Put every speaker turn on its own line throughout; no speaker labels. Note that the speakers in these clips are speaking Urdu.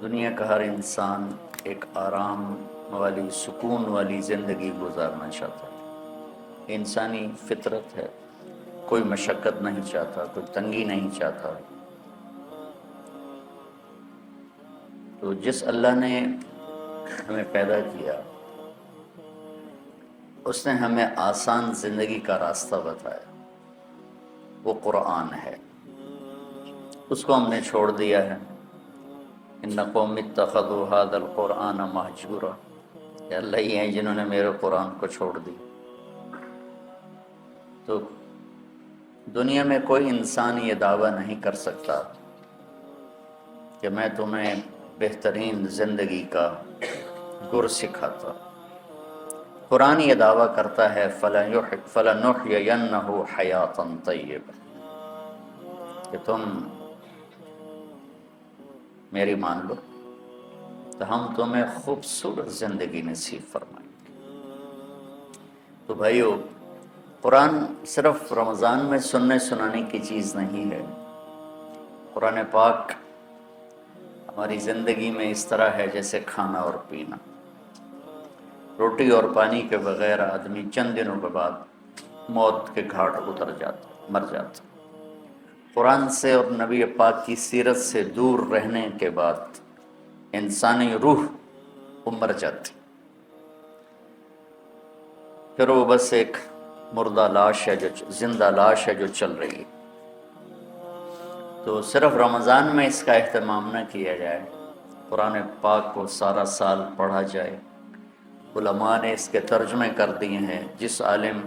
دنیا کا ہر انسان ایک آرام والی سکون والی زندگی گزارنا چاہتا ہے، انسانی فطرت ہے، کوئی مشقت نہیں چاہتا، کوئی تنگی نہیں چاہتا۔ تو جس اللہ نے ہمیں پیدا کیا اس نے ہمیں آسان زندگی کا راستہ بتایا، وہ قرآن ہے، اس کو ہم نے چھوڑ دیا ہے۔ ان قوم اتخذوا هذا القرآن مہجورا، کہ اللہ ہی ہیں جنہوں نے میرے قرآن کو چھوڑ دی۔ تو دنیا میں کوئی انسان یہ دعویٰ نہیں کر سکتا کہ میں تمہیں بہترین زندگی کا گر سکھاتا۔ قرآن یہ دعویٰ کرتا ہے فَلَنُحْيِيَنَّهُ حَيَاةً طَيِّبَةً، کہ تم میری مان لو تو ہم تمہیں خوبصورت زندگی نصیب فرمائیں گے۔ تو بھائیو، قرآن صرف رمضان میں سننے سنانے کی چیز نہیں ہے۔ قرآن پاک ہماری زندگی میں اس طرح ہے جیسے کھانا اور پینا۔ روٹی اور پانی کے بغیر آدمی چند دنوں کے بعد موت کے گھاٹ اتر جاتا، مر جاتا۔ قرآن سے اور نبی پاک کی سیرت سے دور رہنے کے بعد انسانی روح مر جاتی، پھر وہ بس ایک مردہ لاش ہے، جو زندہ لاش ہے جو چل رہی ہے۔ تو صرف رمضان میں اس کا اہتمام نہ کیا جائے، قرآن پاک کو سارا سال پڑھا جائے۔ علماء نے اس کے ترجمے کر دیے ہیں، جس عالم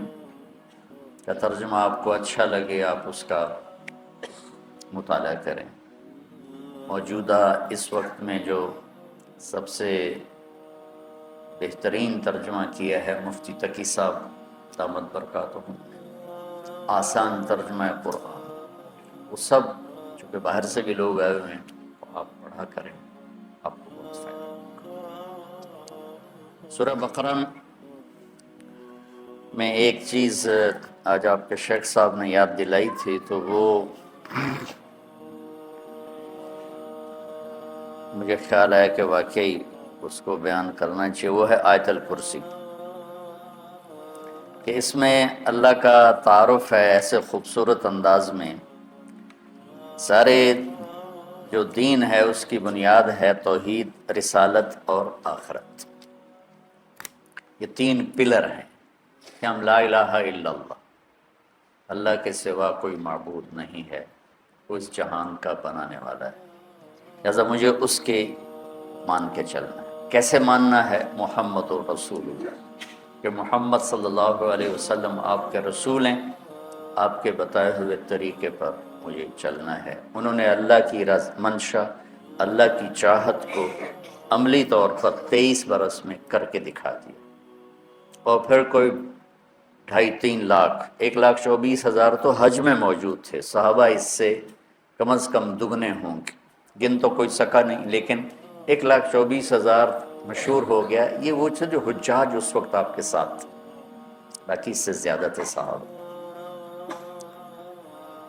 کا ترجمہ آپ کو اچھا لگے آپ اس کا مطالعہ کریں۔ موجودہ اس وقت میں جو سب سے بہترین ترجمہ کیا ہے مفتی تقی صاحب دامت برکاتہم، آسان ترجمہ قرآن، وہ سب چونکہ باہر سے بھی لوگ آئے ہوئے ہیں، تو آپ پڑھا کریں، آپ کو بہت فائدہ ہوگا۔ سورہ بقرہ میں ایک چیز آج آپ کے شیخ صاحب نے یاد دلائی تھی، تو وہ مجھے خیال آیا کہ واقعی اس کو بیان کرنا چاہیے، وہ ہے آیت الکرسی، کہ اس میں اللہ کا تعارف ہے ایسے خوبصورت انداز میں۔ سارے جو دین ہے اس کی بنیاد ہے توحید، رسالت اور آخرت۔ یہ تین پلر ہیں کہ ہم لا الہ الا اللہ، اللہ کے سوا کوئی معبود نہیں ہے، وہ اس جہان کا بنانے والا ہے، لہذا مجھے اس کے مان کے چلنا ہے۔ کیسے ماننا ہے؟ محمد رسول اللہ، کہ محمد صلی اللہ علیہ وسلم آپ کے رسول ہیں، آپ کے بتائے ہوئے طریقے پر مجھے چلنا ہے۔ انہوں نے اللہ کی منشا، اللہ کی چاہت کو عملی طور پر 23 برس میں کر کے دکھا دیا، اور پھر کوئی 2.5-3 لاکھ 1,24,000 تو حج میں موجود تھے، صحابہ اس سے کم از کم دگنے ہوں گے، گن تو کوئی سکا نہیں، لیکن 1,24,000 مشہور ہو گیا۔ یہ وہ تھے جو حجاج اس وقت آپ کے ساتھ تھے، باقی اس سے زیادہ تھے صحابہ۔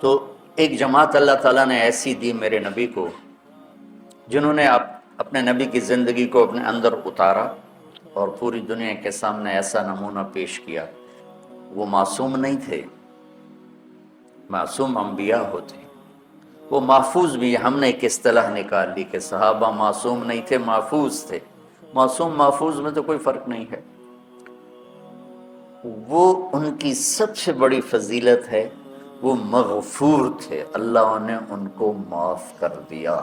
تو ایک جماعت اللہ تعالیٰ نے ایسی دی میرے نبی کو، جنہوں نے اپنے نبی کی زندگی کو اپنے اندر اتارا اور پوری دنیا کے سامنے ایسا نمونہ پیش کیا۔ وہ معصوم نہیں تھے، معصوم انبیاء ہوتے، وہ محفوظ بھی۔ ہم نے ایک اصطلاح نکال لی کہ صحابہ معصوم نہیں تھے، محفوظ تھے۔ معصوم محفوظ میں تو کوئی فرق نہیں ہے۔ وہ ان کی سب سے بڑی فضیلت ہے، وہ مغفور تھے، اللہ نے ان کو معاف کر دیا۔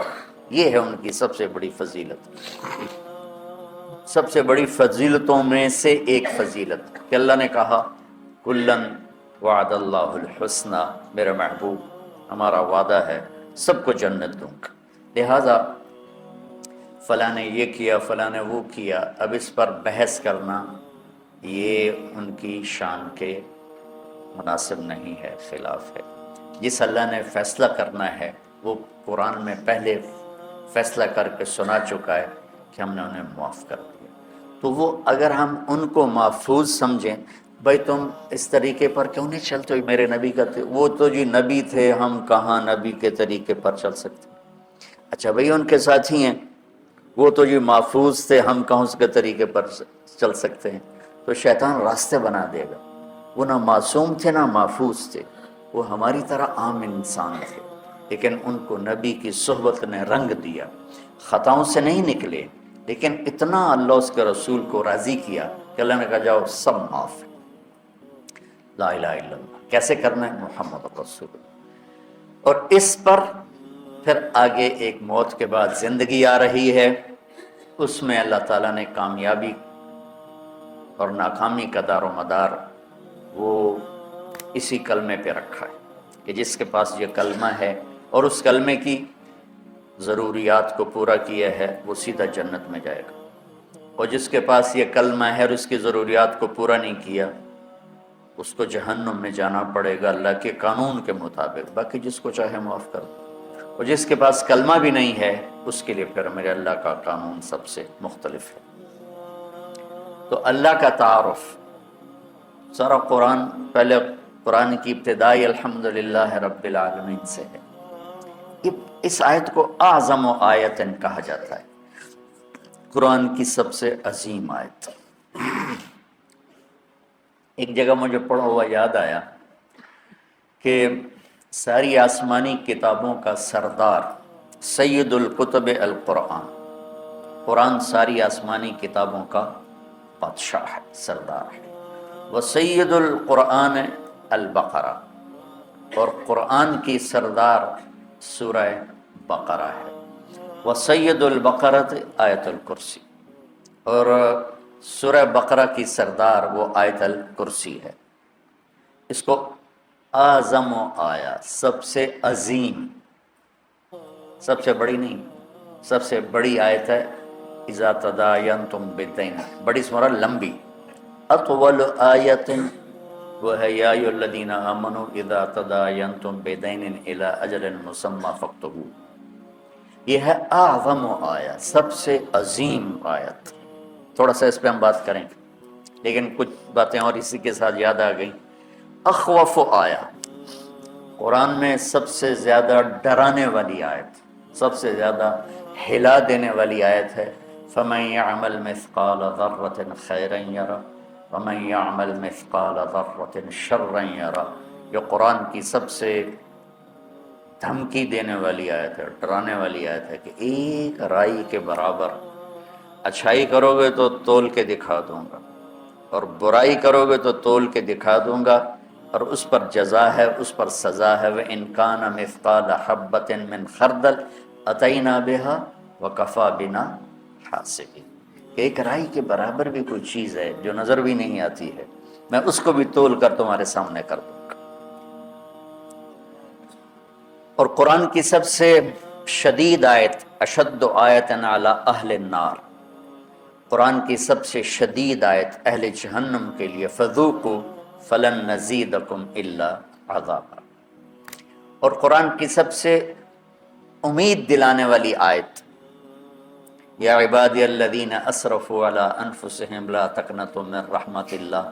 یہ ہے ان کی سب سے بڑی فضیلت۔ سب سے بڑی فضیلتوں میں سے ایک فضیلت کہ اللہ نے کہا کلن وعد اللہ الحسنی، میرا محبوب ہمارا وعدہ ہے سب کو جنت دوں گا، لہٰذا فلاں نے یہ کیا فلاں نے وہ کیا، اب اس پر بحث کرنا یہ ان کی شان کے مناسب نہیں ہے، خلاف ہے۔ جس اللہ نے فیصلہ کرنا ہے وہ قرآن میں پہلے فیصلہ کر کے سنا چکا ہے کہ ہم نے انہیں معاف کر دیا۔ تو وہ اگر ہم ان کو محفوظ سمجھیں، بھائی تم اس طریقے پر کیوں نہیں چلتے ہو؟ میرے نبی کا وہ تو جی نبی تھے، ہم کہاں نبی کے طریقے پر چل سکتے؟ اچھا بھائی ان کے ساتھی ہیں، وہ تو یہ محفوظ تھے، ہم کہاں اس کے طریقے پر چل سکتے ہیں؟ تو شیطان راستے بنا دے گا۔ وہ نہ معصوم تھے نہ محفوظ تھے، وہ ہماری طرح عام انسان تھے، لیکن ان کو نبی کی صحبت نے رنگ دیا۔ خطاؤں سے نہیں نکلے، لیکن اتنا اللہ اس کے رسول کو راضی کیا کہ اللہ نے کہا جاؤ سب معاف ہے۔ لا الہ الا اللہ کیسے کرنا ہے؟ محمد رسول اللہ۔ اور اس پر پھر آگے ایک موت کے بعد زندگی آ رہی ہے، اس میں اللہ تعالیٰ نے کامیابی اور ناکامی کا دار و مدار وہ اسی کلمے پہ رکھا ہے کہ جس کے پاس یہ کلمہ ہے اور اس کلمے کی ضروریات کو پورا کیا ہے وہ سیدھا جنت میں جائے گا، اور جس کے پاس یہ کلمہ ہے اور اس کی ضروریات کو پورا نہیں کیا اس کو جہنم میں جانا پڑے گا اللہ کے قانون کے مطابق۔ باقی جس کو چاہے معاف کر دو، اور جس کے پاس کلمہ بھی نہیں ہے اس کے لیے پھر میرے اللہ کا قانون سب سے مختلف ہے۔ تو اللہ کا تعارف سارا قرآن، پہلے قرآن کی ابتدائی الحمدللہ رب العالمین سے ہے۔ اس آیت کو اعظم آیت کہا جاتا ہے، قرآن کی سب سے عظیم آیت۔ ایک جگہ مجھے پڑھا ہوا یاد آیا کہ ساری آسمانی کتابوں کا سردار سید الکتب القرآن، قرآن ساری آسمانی کتابوں کا بادشاہ ہے، سردار ہے۔ وہ سید القرآن البقرہ، اور قرآن کی سردار سورہ بقرہ ہے۔ وہ سید البقرۃ آیت الکرسی، اور سورہ بقرہ کی سردار وہ آیت الکرسی ہے۔ اس کو اعظم آیا، سب سے عظیم، سب سے بڑی نہیں، سب سے بڑی آیت ہے اذا تداینتم بدین، بڑی سے مراد لمبی۔ اطول آیت وہ ہے یا ایھا الذین آمنوا اذا تداینتم بدین الی اجل مسمی فاکتبوہ۔ یہ ہے اعظم آیت، سب سے عظیم آیت۔ تھوڑا سا اس پہ ہم بات کریں، لیکن کچھ باتیں اور اسی کے ساتھ یاد آ گئیں۔ اخوف آیا، قرآن میں سب سے زیادہ ڈرانے والی آیت، سب سے زیادہ ہلا دینے والی آیت ہے فَمَن يَعْمَلْ مِثْقَالَ ذَرَّةٍ خَيْرًا يَرَهُ وَمَن يَعْمَلْ مِثْقَالَ ذَرَّةٍ شَرًّا يَرَهُ۔ یہ قرآن کی سب سے دھمکی دینے والی آیت ہے، ڈرانے والی آیت ہے کہ ایک رائی کے برابر اچھائی کرو گے تو تول کے دکھا دوں گا، اور برائی کرو گے تو تول کے دکھا دوں گا، اور اس پر جزا ہے، اس پر سزا ہے۔ وَإِن كَانَ مِثْقَالَ حَبَّةٍ مِّنْ خَرْدَلٍ أَتَيْنَا بِهَا وَكَفَىٰ بِنَا حَاسِبِينَ۔ کہ ایک رائی کے برابر بھی کوئی چیز ہے جو نظر بھی نہیں آتی ہے، میں اس کو بھی تول کر تمہارے سامنے کر دوں گا۔ اور قرآن کی سب سے شدید آیت اشد آیت علی اہل النار، قرآن کی سب سے شدید آیت اہل جہنم کے لیے فذوقوا فلن نزیدکم الا عذابا۔ اور قرآن کی سب سے امید دلانے والی آیت یا عبادی الذین اسرفوا علی انفسہم لا تقنطوا من رحمت اللہ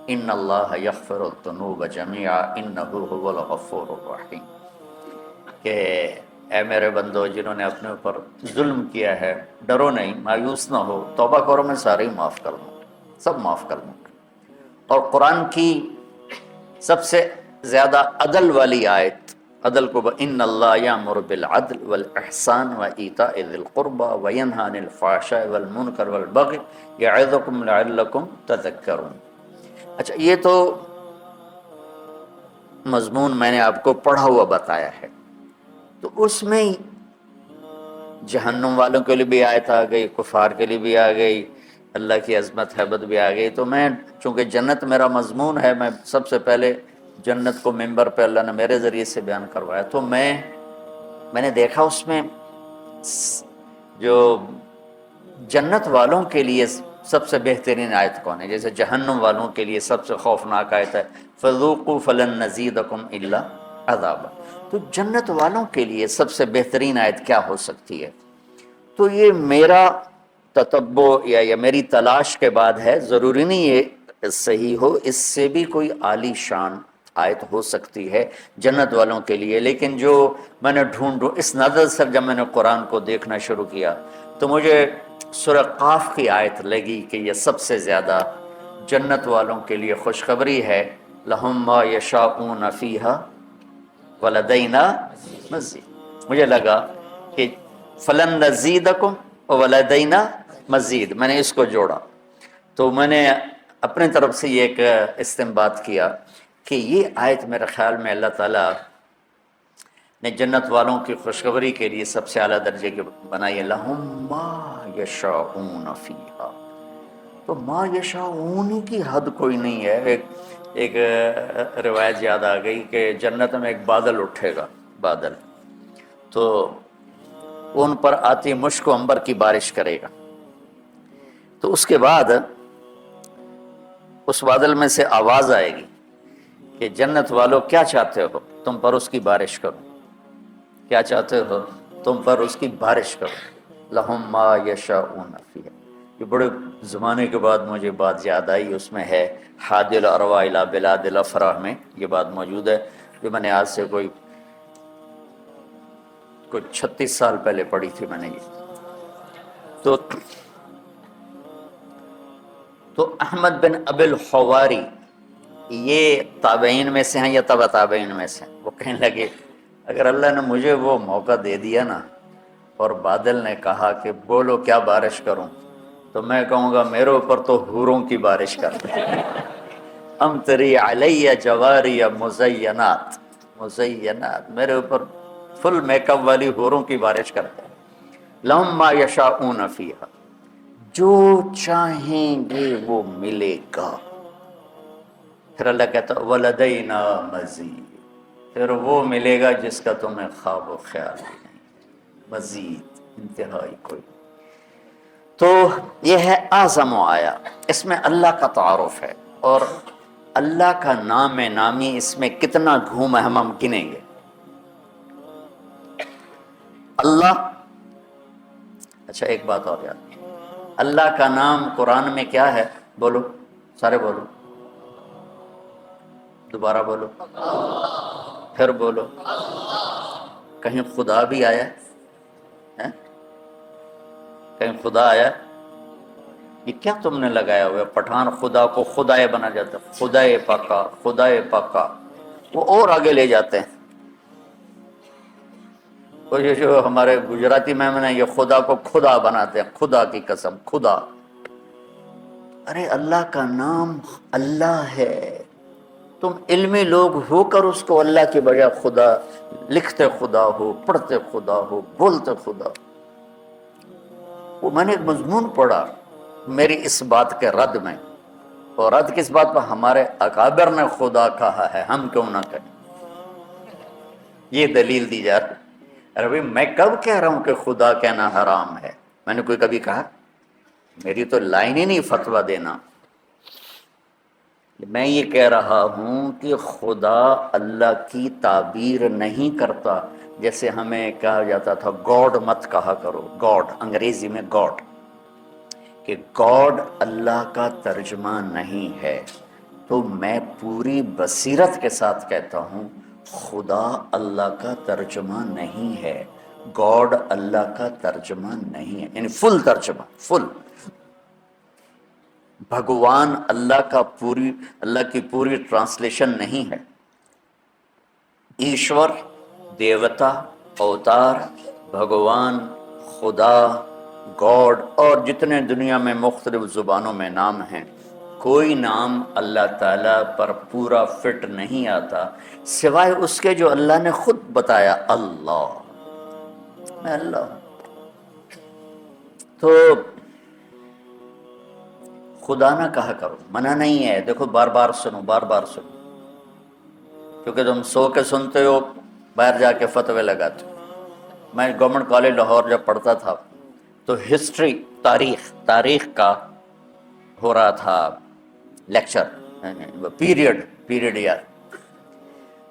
ان اللہ یغفر الذنوب جميعا انہ هو الغفور الرحیم، کہ اے میرے بندو جنہوں نے اپنے اوپر ظلم کیا ہے، ڈرو نہیں، مایوس نہ ہو، توبہ کرو، میں سارے ہی معاف کر دوں گا، سب معاف کر دوں گا۔ اور قرآن کی سب سے زیادہ عدل والی آیت، عدل کو ان اللہ یامر بالعدل والاحسان وایتاء ذی القربى وینہی عن الفحشاء والمنکر والبغی یعظکم لعلکم تذکرون۔ اچھا، یہ تو مضمون میں نے آپ کو پڑھا ہوا بتایا ہے، تو اس میں جہنم والوں کے لیے بھی آیت آ گئی، کفار کے لیے بھی آ گئی، اللہ کی عظمت حیبت بھی آ گئی۔ تو میں چونکہ جنت میرا مضمون ہے، میں سب سے پہلے جنت کو ممبر پہ اللہ نے میرے ذریعے سے بیان کروایا، تو میں نے دیکھا اس میں جو جنت والوں کے لیے سب سے بہترین آیت کون ہے، جیسے جہنم والوں کے لیے سب سے خوفناک آیت ہے فذوقوا فلن نزیدکم الا عذابا۔ تو جنت والوں کے لیے سب سے بہترین آیت کیا ہو سکتی ہے؟ تو یہ میرا تتبع یا میری تلاش کے بعد ہے، ضروری نہیں یہ صحیح ہو، اس سے بھی کوئی عالی شان آیت ہو سکتی ہے جنت والوں کے لیے، لیکن جو میں نے ڈھونڈوں اس نظر سے جب میں نے قرآن کو دیکھنا شروع کیا تو مجھے سورہ قاف کی آیت لگی کہ یہ سب سے زیادہ جنت والوں کے لیے خوشخبری ہے، لہم ما یشاءون فیہا ولدینا مزید۔ مجھے لگا کہ فلن نزیدکم ولدینا مزید، میں نے اس کو جوڑا، تو میں نے اپنے طرف سے یہ ایک استنباط کیا کہ یہ آیت میرے خیال میں اللہ تعالیٰ نے جنت والوں کی خوشخبری کے لیے سب سے اعلیٰ درجے کی بنائی ہے، لہم ما یشاءون فیہا۔ تو ما یشاءون کی حد کوئی نہیں ہے۔ ایک روایت یاد آ گئی کہ جنت میں ایک بادل اٹھے گا، بادل، تو ان پر آتی مشک و عنبر کی بارش کرے گا، تو اس کے بعد اس بادل میں سے آواز آئے گی کہ جنت والو کیا چاہتے ہو، تم پر اس کی بارش کرو، کیا چاہتے ہو تم پر اس کی بارش کرو، لہم ما یشاءون فیہا۔ یہ بڑے زمانے کے بعد مجھے بات یاد آئی، اس میں ہے حادی الارواح الی بلاد الافراح میں یہ بات موجود ہے، جو میں نے آج سے کوئی 36 سال پہلے پڑھی تھی میں نے یہ۔ تو احمد بن ابی الحواری یہ تابعین میں سے ہیں یا تبع تابعین میں سے ہیں؟ وہ کہنے لگے اگر اللہ نے مجھے وہ موقع دے دیا نا اور بادل نے کہا کہ بولو کیا بارش کروں، تو میں کہوں گا میرے اوپر تو حوروں کی بارش کر دے، امطری علی جواری مزینات، مزینات، میرے اوپر فل میک اپ والی حوروں کی بارش کر دے، لہم ما یشاءون فیہا، جو چاہیں گے وہ ملے گا۔ پھر اللہ کہتا ولدینا مزید، پھر وہ ملے گا جس کا تمہیں خواب و خیال بھی نہیں، مزید، انتہائی کوئی۔ تو یہ ہے اعظم آیا، اس میں اللہ کا تعارف ہے، اور اللہ کا نام نامی اس میں کتنا گھوم ہے ہم گنیں گے۔ اللہ، اچھا ایک بات اور یاد، اللہ کا نام قرآن میں کیا ہے؟ بولو سارے بولو، دوبارہ بولو، پھر بولو، کہیں خدا بھی آیا ہے؟ کہیں خدا آیا؟ یہ کیا تم نے لگایا ہوا ہے؟ پٹھان خدا کو خدائے بنا جاتا ہے، خدائے پاکا، خدائے پاکا، وہ اور آگے لے جاتے ہیں۔ وہ جو ہمارے گجراتی میں نے یہ خدا کو خدا بناتے ہیں، خدا کی قسم، خدا۔ ارے اللہ کا نام اللہ ہے، تم علمی لوگ ہو کر اس کو اللہ کے بجائے خدا لکھتے، خدا ہو، پڑھتے خدا ہو، بولتے خدا۔ وہ میں نے ایک مضمون پڑھا میری اس بات کے رد میں، اور رد کس بات پر؟ ہمارے اکابر نے خدا کہا ہے، ہم کیوں نہ کہیں؟ یہ دلیل دی جا رہی۔ ارے بھائی میں کب کہہ رہا ہوں کہ خدا کہنا حرام ہے؟ میں نے کوئی کبھی کہا؟ میری تو لائن ہی نہیں فتویٰ دینا۔ میں یہ کہہ رہا ہوں کہ خدا اللہ کی تعبیر نہیں کرتا، جیسے ہمیں کہا جاتا تھا گاڈ مت کہا کرو، گاڈ، انگریزی میں گاڈ، کہ گاڈ اللہ کا ترجمہ نہیں ہے۔ تو میں پوری بصیرت کے ساتھ کہتا ہوں خدا اللہ کا ترجمہ نہیں ہے، گاڈ اللہ کا ترجمہ نہیں ہے، یعنی فل ترجمہ، فل۔ بھگوان اللہ کا اللہ کی پوری ٹرانسلیشن نہیں ہے۔ ایشور، دیوتا، اوتار، بھگوان، خدا، گاڈ، اور جتنے دنیا میں مختلف زبانوں میں نام ہیں، کوئی نام اللہ تعالیٰ پر پورا فٹ نہیں آتا سوائے اس کے جو اللہ نے خود بتایا، اللہ، میں اللہ ہوں۔ تو خدا نہ کہا کرو، منع نہیں ہے، دیکھو بار بار سنو، بار بار سنو، کیونکہ تم سو کے سنتے ہو، باہر جا کے فتوے لگاتے ہو۔ میں گورنمنٹ کالج لاہور جب پڑھتا تھا تو ہسٹری، تاریخ کا ہو رہا تھا لیکچر، پیریڈ یار،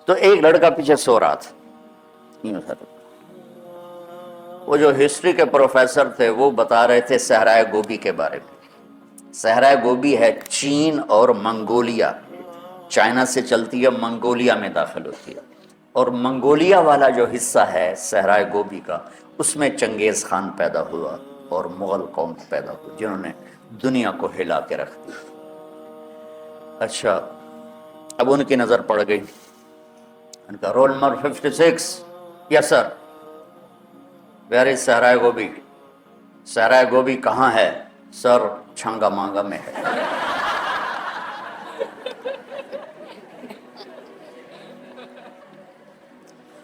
تو ایک لڑکا پیچھے سو رہا تھا، وہ جو ہسٹری کے پروفیسر تھے وہ بتا رہے تھے صحرائے گوبی کے بارے میں۔ صحرائے گوبی ہے چین اور منگولیا، چائنا سے چلتی ہے، منگولیا میں داخل ہوتی ہے، اور منگولیا والا جو حصہ ہے صحرائے گوبی کا، اس میں چنگیز خان پیدا ہوا، اور مغل قوم پیدا ہوئی جنہوں نے دنیا کو ہلا کے رکھ دیا۔ اچھا، اب ان کی نظر پڑ گئی، ان کا roll number 56، yes sir, where is صحرائے گوبی؟ صحرائے گوبی کہاں ہے؟ سر چھانگا مانگا میں ہے۔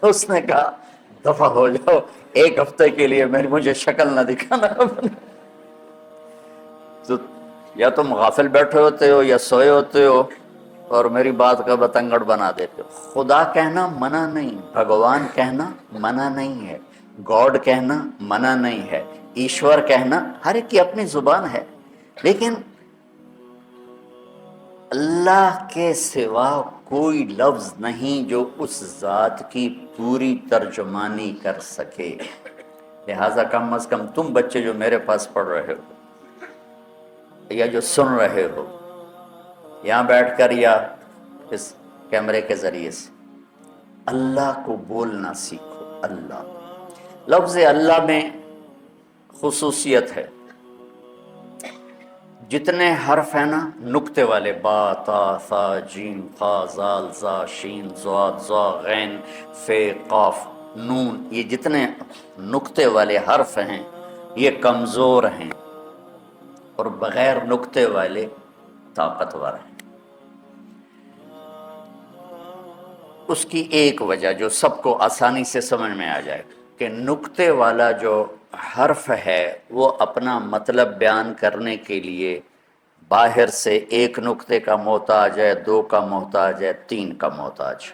اس نے کہا دفع ہو جاؤ، ایک ہفتے کے لیے مجھے شکل نہ دکھانا۔ تو یا تم غافل بیٹھے ہوتے ہو یا سوئے ہوتے ہو اور میری بات کا بتنگڑ بنا دیتے ہو۔ خدا کہنا منع نہیں، بھگوان کہنا منع نہیں ہے، گاڈ کہنا منع نہیں ہے، ایشور کہنا، ہر ایک کی اپنی زبان ہے، لیکن اللہ کے سوا کوئی لفظ نہیں جو اس ذات کی پوری ترجمانی کر سکے۔ لہٰذا کم از کم تم بچے جو میرے پاس پڑھ رہے ہو یا جو سن رہے ہو یہاں بیٹھ کر یا اس کیمرے کے ذریعے سے، اللہ کو بولنا سیکھو۔ اللہ، لفظ اللہ میں خصوصیت ہے، جتنے حرف ہیں نا نقطے والے، با، تا، ثا، جیم، خا، زال، زا، شین، ضاد، ظا، غین، فے، قاف، نون، یہ جتنے نقطے والے حرف ہیں یہ کمزور ہیں اور بغیر نقطے والے طاقتور ہیں۔ اس کی ایک وجہ جو سب کو آسانی سے سمجھ میں آ جائے کہ نقطے والا جو حرف ہے وہ اپنا مطلب بیان کرنے کے لیے باہر سے ایک نقطے کا محتاج ہے، دو کا محتاج ہے، تین کا محتاج،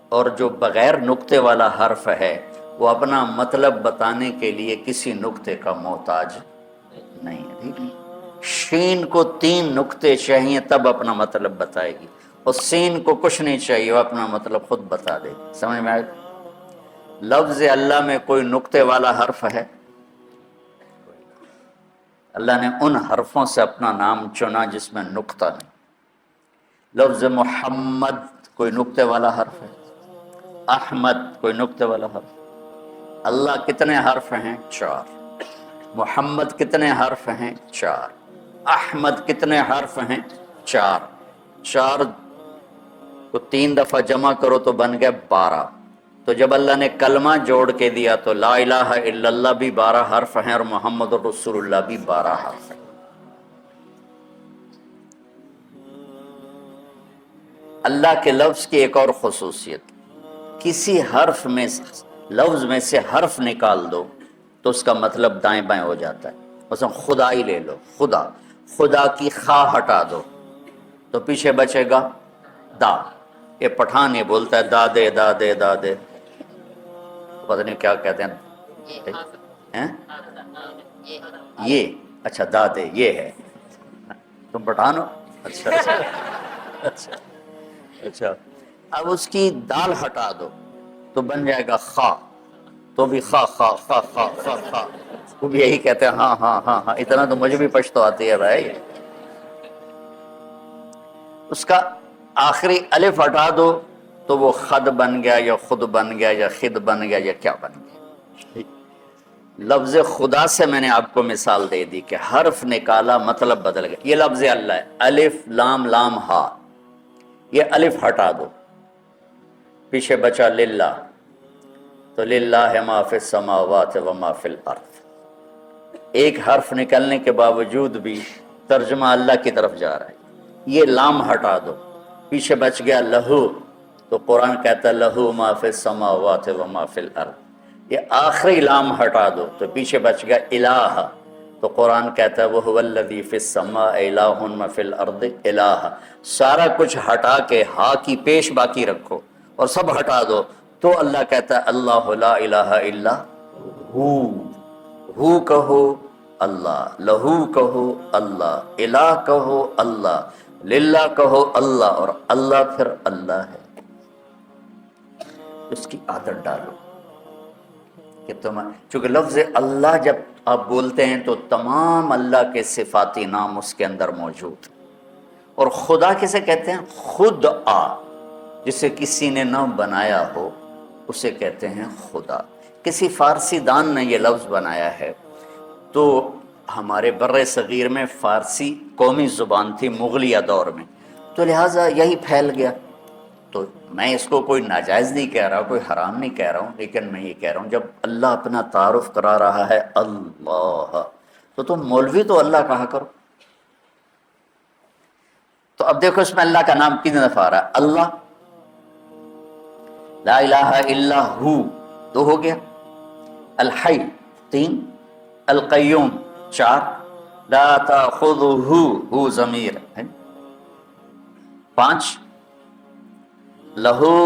اور جو بغیر نقطے والا حرف ہے وہ اپنا مطلب بتانے کے لیے کسی نقطے کا محتاج نہیں ہے۔ ٹھیک ہے؟ شین کو تین نقطے چاہیے تب اپنا مطلب بتائے گی، اور سین کو کچھ نہیں چاہیے، وہ اپنا مطلب خود بتا دے گی۔ سمجھ میں آئے؟ لفظ اللہ میں کوئی نقطے والا حرف ہے؟ اللہ نے ان حرفوں سے اپنا نام چنا جس میں نقطہ نہیں۔ لفظ محمد کوئی نقطے والا حرف ہے؟ احمد کوئی نقطے والا حرف؟ اللہ کتنے حرف ہیں؟ 4۔ محمد کتنے حرف ہیں؟ 4۔ احمد کتنے حرف ہیں؟ 4۔ 4 کو 3 دفعہ جمع کرو تو بن گئے 12۔ تو جب اللہ نے کلمہ جوڑ کے دیا تو لا الہ الا اللہ بھی 12 حرف ہیں اور محمد رسول اللہ بھی 12 حرف ہیں۔ اللہ کے لفظ کی ایک اور خصوصیت، کسی حرف میں لفظ میں سے حرف نکال دو تو اس کا مطلب دائیں بائیں ہو جاتا ہے۔ مثلا خدا ہی لے لو، خدا، خدا کی خا ہٹا دو تو پیچھے بچے گا دا۔ یہ پٹھان یہ بولتا ہے دادے دادے دادے، پتہ نہیں کیا کہتے ہیں، یہ اچھا دادے یہ ہے، تم پٹھان ہو؟ اچھا اچھا اچھا، اب اس کی دال ہٹا دو تو بن جائے گا خا، تو بھی خا خا خا خا خا خا، وہ بھی یہی کہتے ہیں ہاں ہاں ہاں ہاں، اتنا تو مجھے بھی پشتو آتی ہے بھائی۔ اس کا آخری الف ہٹا دو تو وہ خد بن گیا یا خود بن گیا یا خد بن گیا یا کیا بن گیا۔ لفظ خدا سے میں نے آپ کو مثال دے دی کہ حرف نکالا مطلب بدل گیا۔ یہ لفظ اللہ ہے، الف لام لام ہا، یہ الف ہٹا دو پیچھے بچا للہ، تو للہ ما فی السماوات و ما فی الارض۔ ایک حرف نکلنے کے باوجود بھی ترجمہ اللہ کی طرف جا رہا ہے۔ یہ لام ہٹا دو پیچھے بچ گیا لہو، تو قرآن کہتا ہے لہو ما فی السماوات و ما فی الارض۔ یہ آخری لام ہٹا دو تو پیچھے بچ گیا الہ، تو قرآن کہتا ہے وہو الذی فی السماء الہ و فی الارض الہ۔ سارا کچھ ہٹا کے ہا کی پیش باقی رکھو اور سب ہٹا دو تو اللہ کہتا ہے اللہ لا الہ الا ہو کہو اللہ، لہو کہو اللہ، الہ کہو اللہ، للہ کہو اللہ، اور اللہ پھر اللہ ہے۔ اس کی عادت ڈالو کہ تم، چونکہ لفظ اللہ جب آپ بولتے ہیں تو تمام اللہ کے صفاتی نام اس کے اندر موجود ہیں۔ اور خدا کسے کہتے ہیں؟ خود آ، جسے کسی نے نہ بنایا ہو اسے کہتے ہیں خدا۔ کسی فارسی دان نے یہ لفظ بنایا ہے تو ہمارے بر صغیر میں فارسی قومی زبان تھی مغلیہ دور میں، تو لہٰذا یہی پھیل گیا۔ تو میں اس کو کوئی ناجائز نہیں کہہ رہا، کوئی حرام نہیں کہہ رہا ہوں، لیکن میں یہ کہہ رہا ہوں جب اللہ اپنا تعارف کرا رہا ہے اللہ، تو تم مولوی تو اللہ کہا کرو۔ تو اب دیکھو اس میں اللہ کا نام کتنی دفعہ آ رہا ہے، اللہ، لا الہ الا ہو، دو ہو گیا، الحی، تین، القیوم، چار، لا تاخذہ، ہو ضمیر ہے، پانچ، لہو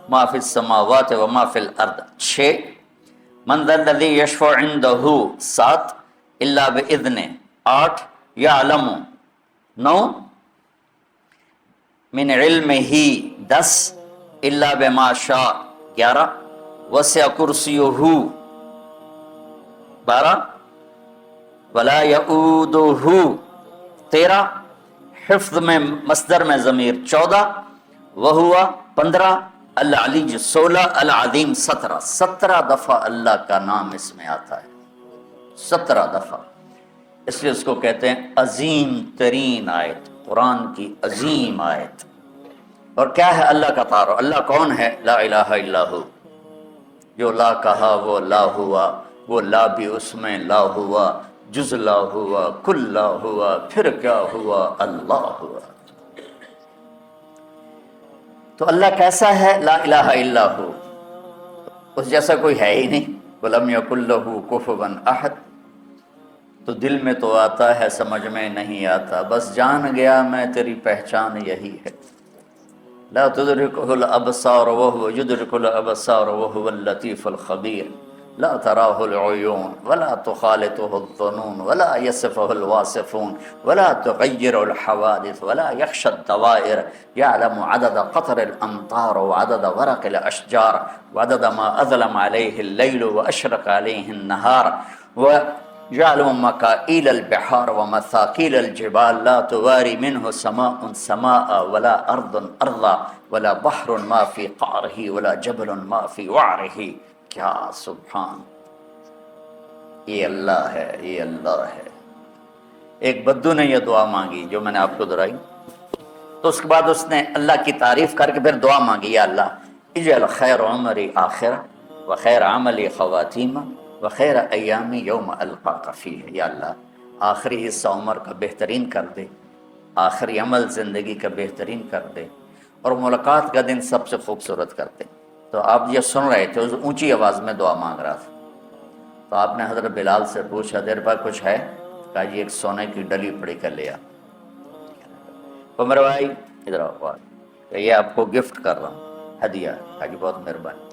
ما فی السماوات و ما فی الارض، چھ، من ذا الذی یشفع عندہ، سات، الا باذنہ، آٹھ، یعلم، نو، من علمہ، دس، الا بما شاء، گیارہ، وسع کرسیہ، بارہ، ولا یعودہ، تیرہ، حفظ میں مصدر میں ضمیر، چودہ، وہوا، پندرہ، العلی، سولہ، العظیم، سترہ، 17 دفعہ اللہ کا نام اس میں آتا ہے، 17 دفعہ، اس لیے اس کو کہتے ہیں عظیم ترین آیت، قرآن کی عظیم آیت۔ اور کیا ہے اللہ کا تعارف؟ اللہ کون ہے؟ لا الہ الا ہو، جو لا کہا وہ لا ہوا، وہ لا بھی اس میں لا ہوا، جز لا ہوا، کل لا ہوا، پھر کیا ہوا؟ اللہ ہوا۔ تو اللہ کیسا ہے؟ لا الہ الا ہو، اس جیسا کوئی ہے ہی نہیں، وَلَمْ يَكُنْ لَهُ كُفُوًا أَحَدٌ۔ تو دل میں تو آتا ہے، سمجھ میں نہیں آتا، بس جان گیا میں تیری پہچان یہی ہے۔ لا تدركه الابصار وهو يدرك الابصار وهو اللطيف الخبير، لا تراه العيون ولا تخالطه الظنون ولا يصفه الواصفون ولا تغير الحوادث ولا يخشى الدوائر، يعلم عدد قطر الامطار وعدد ورق الاشجار وعدد ما اظلم عليه الليل واشرق عليه النهار، ويعلم مكائيل البحار ومثاقيل الجبال، لا تواري منه سماء سماء ولا أرض أرضا ولا بحر ما في قعره ولا جبل ما في وعره۔ کیا سبحان، یہ اللہ ہے، یہ اللہ ہے۔ ایک بدو نے یہ دعا مانگی جو میں نے آپ کو دہرائی، تو اس کے بعد اس نے اللہ کی تعریف کر کے پھر دعا مانگی، یا اللہ اجعل خیر عمری آخرہ وخیر عملی خواتیمہ وخیر ایامی یوم القاک فیہ، یا اللہ آخری حصہ عمر کا بہترین کر دے، آخری عمل زندگی کا بہترین کر دے، اور ملاقات کا دن سب سے خوبصورت کر دے۔ تو آپ یہ سن رہے تھے، اس اونچی آواز میں دعا مانگ رہا تھا، تو آپ نے حضرت بلال سے پوچھا دیر بعد کچھ ہے؟ کہا جی ایک سونے کی ڈلی پڑی کر لیا۔ عمر بھائی ادھر آؤ، کہ یہ آپ کو گفٹ کر رہا ہوں، ہدیہ۔ کہا جی بہت مہربانی۔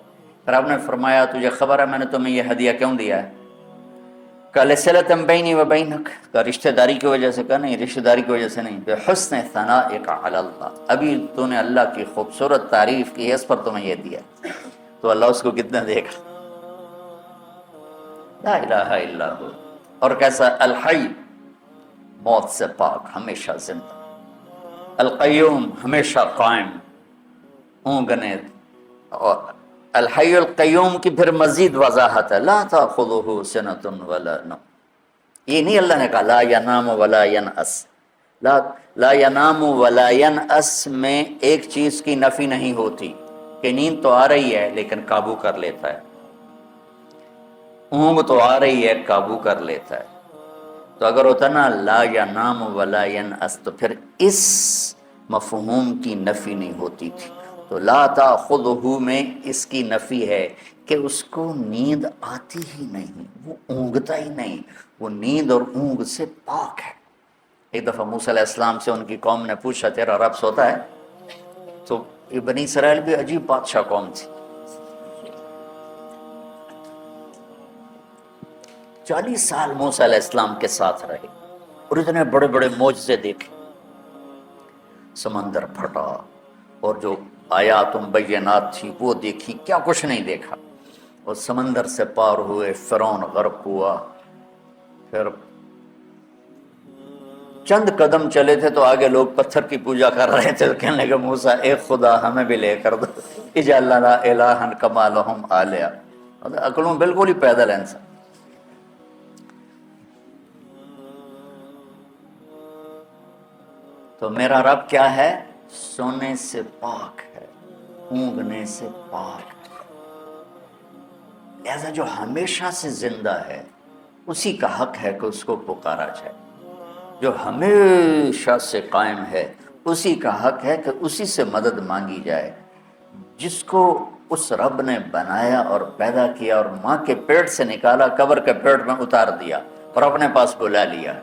پھر آپ نے فرمایا تجھے خبر ہے میں نے تمہیں یہ ہدیہ کیوں دیا ہے؟ کہ لصلۃ بینی و بینک، کا رشتہ داری کی وجہ سے؟ کہا نہیں، رشتہ داری کی وجہ سے نہیں، بحسن ثنائک علی اللہ، ابھی تو نے اللہ کی خوبصورت تعریف کی ہے، اس پر تمہیں یہ دیا۔ تو اللہ اس کو کتنا دے گا؟ لا الہ الا ہو۔ اور کیسا؟ الحی، موت سے پاک، ہمیشہ زندہ، القیوم، ہمیشہ قائم، اونگنے، اور الحی القیوم کی پھر مزید وضاحت ہے، لا تاخذہ سنۃ ولا نوم، یہ نہیں اللہ نے کہا لا ینام ولا ینعس، لا ینام ولا ینعس میں ایک چیز کی نفی نہیں ہوتی کہ نیند تو آ رہی ہے لیکن قابو کر لیتا ہے، اونگ تو آ رہی ہے قابو کر لیتا ہے۔ تو اگر ہوتا نا لا ینام ولا ینعس تو پھر اس مفہوم کی نفی نہیں ہوتی تھی۔ تو لا تاخذہ میں اس کی نفی ہے کہ اس کو نیند آتی ہی نہیں، وہ اونگتا ہی نہیں، وہ نیند اور اونگ سے پاک ہے۔ ایک دفعہ موسیٰ علیہ السلام سے ان کی قوم نے پوچھا تیرا رب سوتا ہے؟ تو یہ بنی اسرائیل بھی عجیب بادشاہ قوم تھی، 40 سال موسیٰ علیہ السلام کے ساتھ رہے اور اتنے بڑے بڑے معجزے دیکھے، سمندر پھٹا اور جو آیات مبینات تھی وہ دیکھی، کیا کچھ نہیں دیکھا، اور سمندر سے پار ہوئے، فرعون غرق ہوا، پھر چند قدم چلے تھے تو آگے لوگ پتھر کی پوجا کر رہے تھے، تو کہنے لگے موسیٰ ایک خدا ہمیں بھی لے کر دو، اجعل لنا الہا کما لہم آلیہ، عقلوں بالکل ہی پیدل ہے انسان۔ تو میرا رب کیا ہے؟ سونے سے پاک ہے، اونگنے سے پاک ہے، لہذا جو ہمیشہ سے زندہ ہے اسی کا حق ہے کہ اس کو پکارا جائے، جو ہمیشہ سے قائم ہے اسی کا حق ہے کہ اسی سے مدد مانگی جائے، جس کو اس رب نے بنایا اور پیدا کیا اور ماں کے پیٹ سے نکالا، قبر کے پیٹ میں اتار دیا اور اپنے پاس بلا لیا۔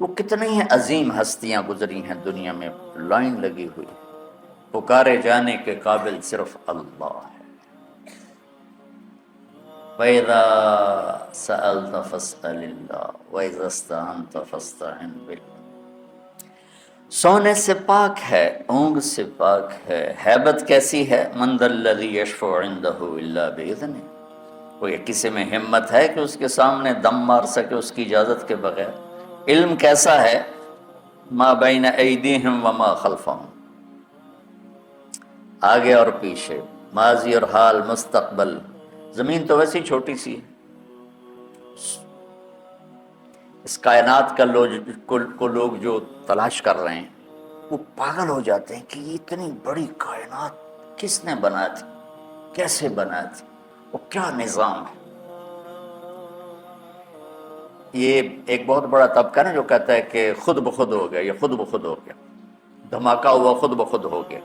وہ کتنی ہیں عظیم ہستیاں گزری ہیں دنیا میں، لائن لگی ہوئی، پکارے جانے کے قابل صرف اللہ ہے۔ وَإِذَا سَأَلْتَ فَاسْأَلِ اللَّهَ وَإِذَا اسْتَعَنْتَ فَاسْتَعِنْ بِاللَّهِ۔ سونے سے پاک ہے، اونگ سے پاک ہے، ہیبت کیسی ہے؟ مَنْ ذَا الَّذِي يَشْفَعُ عِنْدَهُ إِلَّا بِإِذْنِهِ، کوئی کسی میں ہمت ہے کہ اس کے سامنے دم مار سکے اس کی اجازت کے بغیر؟ علم کیسا ہے؟ مَا بَيْنَ أَيْدِيهِمْ وَمَا خَلْفَهُمْ، آگے اور پیچھے، ماضی اور حال، مستقبل۔ زمین تو ویسی چھوٹی سی ہے، اس کائنات کا کو لوگ جو تلاش کر رہے ہیں وہ پاگل ہو جاتے ہیں کہ یہ اتنی بڑی کائنات کس نے بنائی تھی، کیسے بنائی تھی، وہ کیا نظام ہے۔ یہ ایک بہت بڑا طبقہ نا جو کہتا ہے کہ خود بخود ہو گیا، یہ خود بخود ہو گیا، دھماکہ ہوا خود بخود ہو گیا۔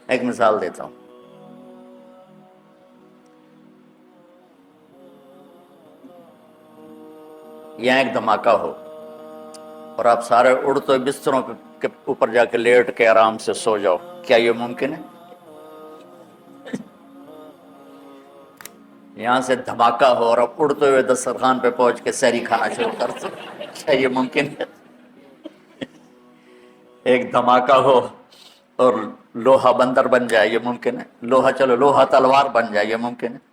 ایک مثال دیتا ہوں، یہاں ایک دھماکہ ہو اور آپ سارے اڑتے بستروں کے اوپر جا کے لیٹ کے آرام سے سو جاؤ، کیا یہ ممکن ہے؟ یہاں سے دھماکہ ہو اور آپ اڑتے ہوئے دسترخوان پہ پہنچ کے سحری کھانا شروع کر دو، کیا یہ ممکن ہے؟ ایک دھماکہ ہو اور لوہا بندر بن جائے، یہ ممکن ہے؟ لوہا چلو لوہا تلوار بن جائے، یہ ممکن ہے؟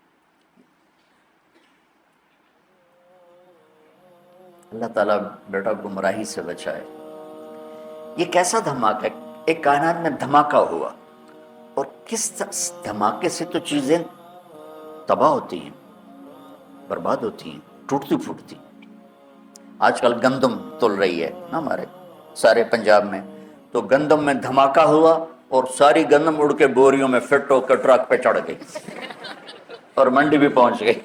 اللہ تعالیٰ بیٹا گمراہی سے بچائے۔ یہ کیسا دھماکہ ہے؟ ایک کائنات میں دھماکہ ہوا، اور کس دھماکے سے تو چیزیں تباہ ہوتی ہیں، برباد ہوتی ہیں، ٹوٹتی پھوٹتی۔ آج کل گندم تل رہی ہے نا ہمارے سارے پنجاب میں، تو گندم میں دھماکہ ہوا اور ساری گندم اڑ کے بوریوں میں فٹ ہو کے ٹرک پہ چڑھ گئی اور منڈی بھی پہنچ گئی۔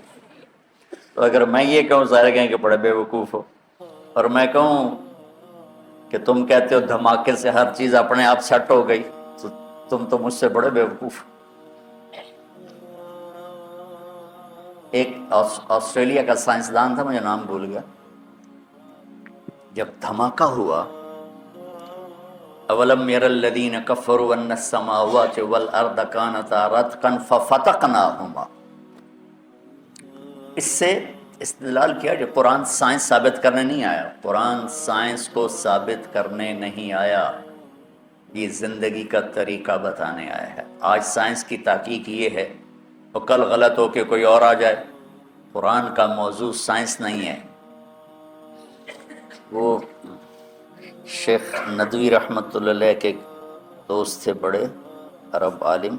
تو اگر میں یہ کہوں ظاہر کہیں کہ بڑے بیوقوف ہو، اور میں کہوں کہ تم کہتے ہو دھماکے سے ہر چیز اپنے آپ سیٹ ہو گئی، تو تم تو مجھ سے بڑے بیوقوف۔ ایک آسٹریلیا کا سائنسدان تھا، مجھے نام بھول گیا، جب دھماکہ ہوا، اولم یر الذین کفروا ان السماوات والارض کانتا رتقا ففتقناہما، اس سے استدلال کیا جو قرآن سائنس ثابت کرنے نہیں آیا، قرآن سائنس کو ثابت کرنے نہیں آیا، یہ زندگی کا طریقہ بتانے آیا ہے۔ آج سائنس کی تحقیق یہ ہے، اور کل غلط ہو کے کوئی اور آ جائے۔ قرآن کا موضوع سائنس نہیں ہے۔ وہ شیخ ندوی رحمۃ اللہ علیہ کے دوست تھے، بڑے عرب عالم،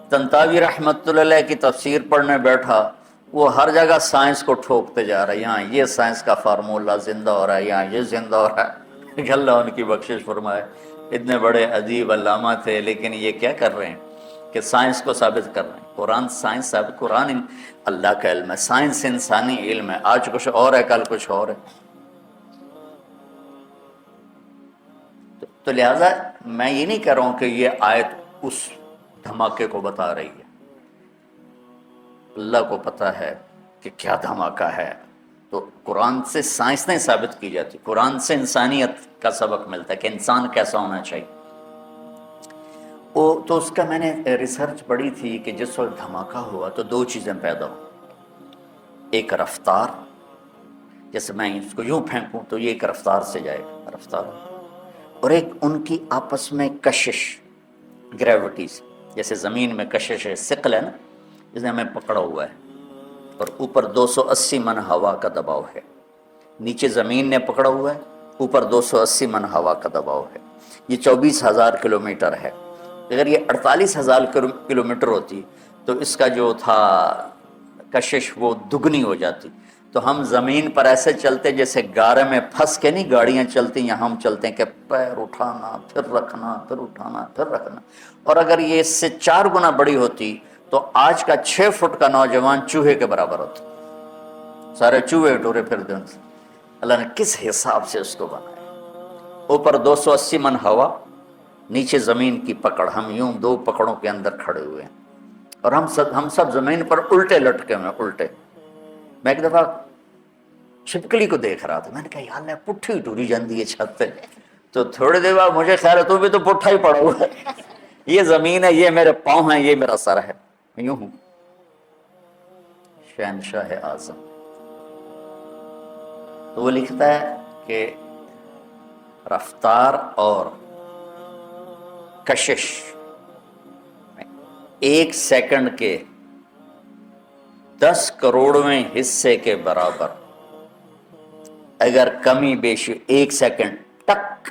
تنتاوی رحمۃ اللہ علیہ کی تفسیر پڑھنے بیٹھا، وہ ہر جگہ سائنس کو ٹھوکتے جا رہا ہے، یہاں یہ سائنس کا فارمولہ زندہ ہو رہا ہے، یہاں یہ زندہ ہو رہا ہے۔ کہ اللہ ان کی بخشش فرمائے، اتنے بڑے ادیب علامہ تھے، لیکن یہ کیا کر رہے ہیں کہ سائنس کو ثابت کر رہے ہیں۔ قرآن سائنس ثابت، قرآن اللہ کا علم ہے، سائنس انسانی علم ہے، آج کچھ اور ہے کل کچھ اور ہے۔ تو لہٰذا میں یہ نہیں کہہ رہا ہوں کہ یہ آیت اس دھماکے کو بتا رہی ہے، اللہ کو پتہ ہے کہ کیا دھماکہ ہے۔ تو قرآن سے سائنس نہیں ثابت کی جاتی، قرآن سے انسانیت کا سبق ملتا ہے کہ انسان کیسا ہونا چاہیے۔ تو اس کا میں نے ریسرچ پڑھی تھی کہ جس وقت دھماکہ ہوا تو دو چیزیں پیدا ہوں، ایک رفتار، جیسے میں اس کو یوں پھینکوں تو یہ ایک رفتار سے جائے گا، رفتار، اور ایک ان کی آپس میں کشش، گریوٹیز، جیسے زمین میں کشش ہے، ثقل ہے نا، جس نے ہمیں پکڑا ہوا ہے، اور اوپر 280 من ہوا کا دباؤ ہے، نیچے زمین نے پکڑا ہوا ہے، اوپر 280 من ہوا کا دباؤ ہے، یہ 24,000 کلومیٹر ہے۔ اگر یہ 48,000 کلومیٹر ہوتی تو اس کا جو تھا کشش وہ دگنی ہو جاتی. تو ہم زمین پر ایسے چلتے جیسے گارے میں پھنس کے نہیں گاڑیاں چلتی ہیں، ہم چلتے ہیں کہ پیر اٹھانا پھر رکھنا پھر اٹھانا پھر رکھنا. اور اگر یہ اس سے 4 گنا بڑی ہوتی تو آج کا 6 فٹ کا نوجوان چوہے کے برابر ہوتا. سارے چوہے ٹورے پھرتے ان سے. اللہ نے کس حساب سے اس کو بنایا. اوپر 280 من ہوا، نیچے زمین کی پکڑ. ہم یوں 2 پکڑوں کے اندر کھڑے ہوئے ہیں اور ہم سب زمین پر الٹے لٹکے ہوئے ہیں، الٹے. میں ایک دفعہ چھپکلی کو دیکھ رہا تھا، میں نے کہا یا اللہ پٹھی ٹوری جاندی ہے چھت پہ. تو تھوڑی دیر بعد مجھے خیال ہے تو بھی تو پٹھا ہی پڑا ہوا ہے. یہ زمین ہے، یہ میرے پاؤں ہیں، یہ میرا سر ہے. میں یوں ہوں. شہنشاہ اعظم. تو وہ لکھتا ہے کہ رفتار اور کشش 1 سیکنڈ کے 10 کروڑویں حصے کے برابر. اگر کمی بیشی 1 سیکنڈ ٹک،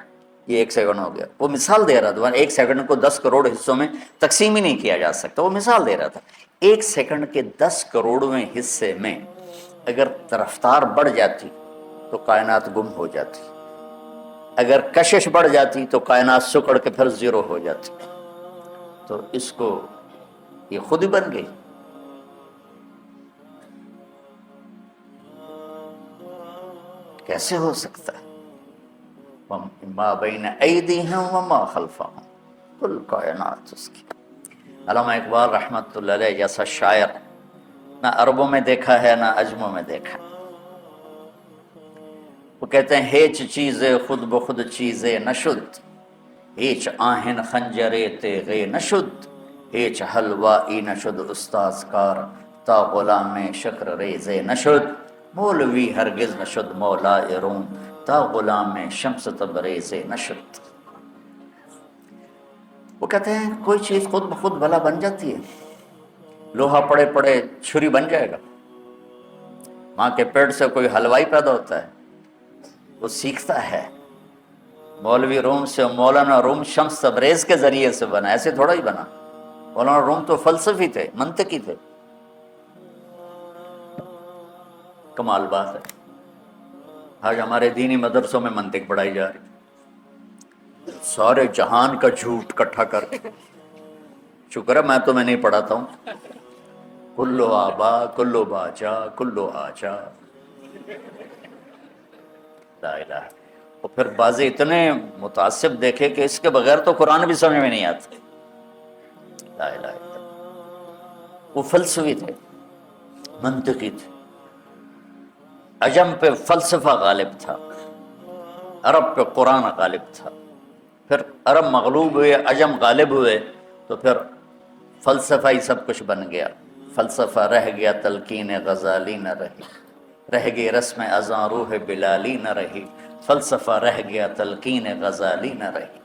یہ 1 سیکنڈ ہو گیا. وہ مثال دے رہا تھا. 1 سیکنڈ کو 10 کروڑ حصوں میں تقسیم ہی نہیں کیا جا سکتا. وہ مثال دے رہا تھا. 1 سیکنڈ کے 10 کروڑویں حصے میں اگر رفتار بڑھ جاتی تو کائنات گم ہو جاتی. اگر کشش بڑھ جاتی تو کائنات سکڑ کے پھر زیرو ہو جاتی. تو اس کو یہ خود ہی بن گئی. کیسے ہو سکتا ہے؟ ما بین ایدیہم وما خلفہم، کل کائنات اس کی. علامہ اقبال رحمۃ اللہ علیہ جیسا شاعر نہ عربوں میں دیکھا ہے نہ عجموں میں دیکھا. وہ کہتے ہیں ہیچ چیزیں خود بخود چیزیں نشد، ہیچ آہن خنجرے تیغے نشد، ہیچ حلوائی نشد استاذ کار، تا غلام شکر ریزے نشد، مولوی ہرگز نشد مولا روم، تا غلام شمس تبریز نشد. وہ کہتے ہیں کوئی چیز خود بخود بھلا بن جاتی ہے. لوہا پڑے پڑے چھری بن جائے گا. ماں کے پیٹ سے کوئی حلوائی پیدا ہوتا ہے، وہ سیکھتا ہے. مولوی روم سے مولانا روم شمس تبریز کے ذریعے سے بنا، ایسے تھوڑا ہی بنا. مولانا روم تو فلسفی تھے، منطقی تھے. کمال بات ہے. آج ہمارے دینی مدرسوں میں منطق پڑھائی جا رہی، سارے جہان کا جھوٹ اکٹھا کر کے. شکر ہے میں تمہیں نہیں پڑھاتا ہوں. کلو آبا کلو باجا کلو آجا لا الہ. اور پھر بعضے اتنے متعصب دیکھے کہ اس کے بغیر تو قرآن بھی سمجھ میں نہیں آتا. لا الہ الا اللہ. وہ فلسفی تھے، منطقی تھے. عجم پہ فلسفہ غالب تھا، عرب پہ قرآن غالب تھا. پھر عرب مغلوب ہوئے، عجم غالب ہوئے، تو پھر فلسفہ ہی سب کچھ بن گیا. فلسفہ رہ گیا تلقین غزالی نہ رہی، رہ گئی رسم اذاں روح بلالی نہ رہی، فلسفہ رہ گیا تلقین غزالی نہ رہی.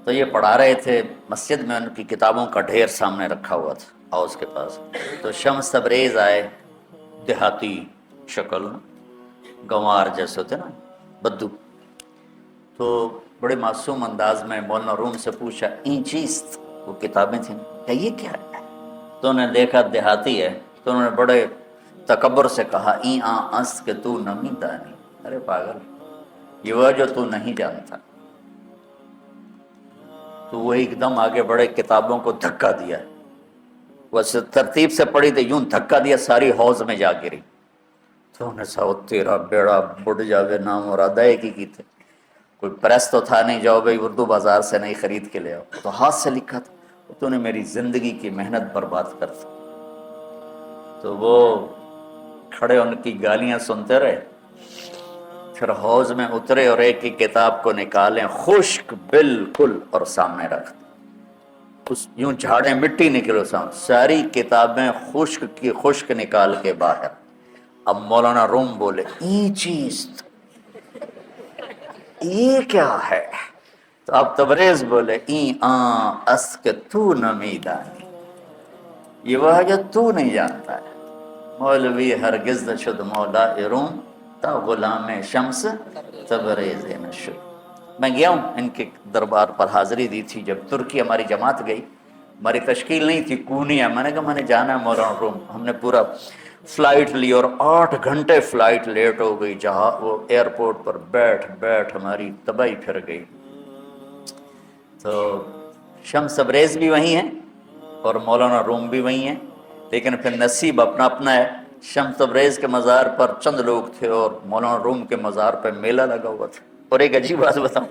تو یہ پڑھا رہے تھے مسجد میں، ان کی کتابوں کا ڈھیر سامنے رکھا ہوا تھا ہاؤس کے پاس. تو شمس تبریز آئے، دیہاتی شکل، گنوار جیسے ہوتے نا، بدو. تو بڑے معصوم انداز میں مولانا روم سے پوچھا این چیست، وہ کتابیں تھیں، کہ یہ کیا ہے؟ تو انہوں نے دیکھا دیہاتی ہے، تو انہوں نے بڑے تکبر سے کہا این آن است کہ تو نمی دانی. ارے پاگل، یہ وہ جو تو نہیں جانتا. تو وہ ایک دم آگے بڑے، کتابوں کو دھکا دیا. وہ ترتیب سے پڑھی تو یوں دھکا دیا، ساری حوض میں جا گری. تو انہوں نے کہا تیرا بیڑا بڑھ جاوے، نام مراد ایک ہی کی تھے. کوئی پریس تو تھا نہیں، جاؤ بھائی اردو بازار سے نہیں خرید کے لے آؤ. تو ہاتھ سے لکھا تھا. تو نے میری زندگی کی محنت برباد کر دی. تو وہ کھڑے ان کی گالیاں سنتے رہے. پھر حوض میں اترے اور ایک ہی کتاب کو نکالیں، خشک بالکل، اور سامنے رکھ دی. یوں جھاڑیں مٹی نکلو سامنے، ساری کتابیں خشک کی خشک نکال کے باہر. اب مولانا روم بولے یہ چیز یہ کیا ہے؟ تو اب تبریز بولے این آن اس کہ تو نمی دانی، یہ وہ ہے جو تو نہیں جانتا ہے. مولوی ہرگز نشد مولا روم، تا غلام شمس تبریز نشد. میں گیا ہوں ان کے دربار پر، حاضری دی تھی جب ترکی ہماری جماعت گئی. ہماری تشکیل نہیں تھی، کونی ہے، میں نے کہا میں نے جانا ہے مولانا روم. ہم نے پورا فلائٹ لی اور 8 گھنٹے فلائٹ لیٹ ہو گئی، جہاں وہ ایئرپورٹ پر بیٹھ ہماری تباہی پھر گئی. تو شمس تبریز بھی وہیں ہیں اور مولانا روم بھی وہیں ہیں، لیکن پھر نصیب اپنا اپنا ہے. شمس تبریز کے مزار پر چند لوگ تھے اور مولانا روم کے مزار پہ میلہ لگا ہوا تھا. اور ایک عجیب بات بتاؤں،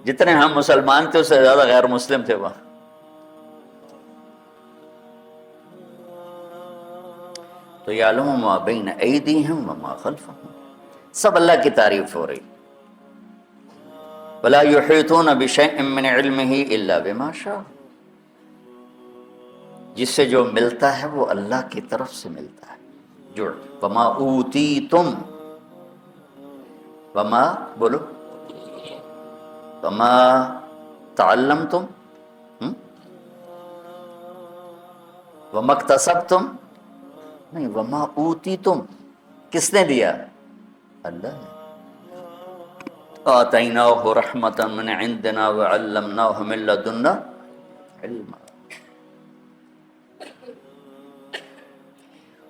جتنے ہم مسلمان تھے اس سے زیادہ غیر مسلم تھے وہاں. تو یعلم ما بین ایدیہم وما خلفہم، سب اللہ کی تعریف ہو رہی. ولا یحیطون بشیء من علمہ الا بما شاء، جس سے جو ملتا ہے وہ اللہ کی طرف سے ملتا ہے. جڑ وما اوتیتم، وما بولو، وما تعلمتم، وما اکتسبتم، نہیں، وما اوتیتم کس نے دیا؟ اللہ نے. آتیناہ رحمۃ من عندنا وعلمناہ من لدنا علما.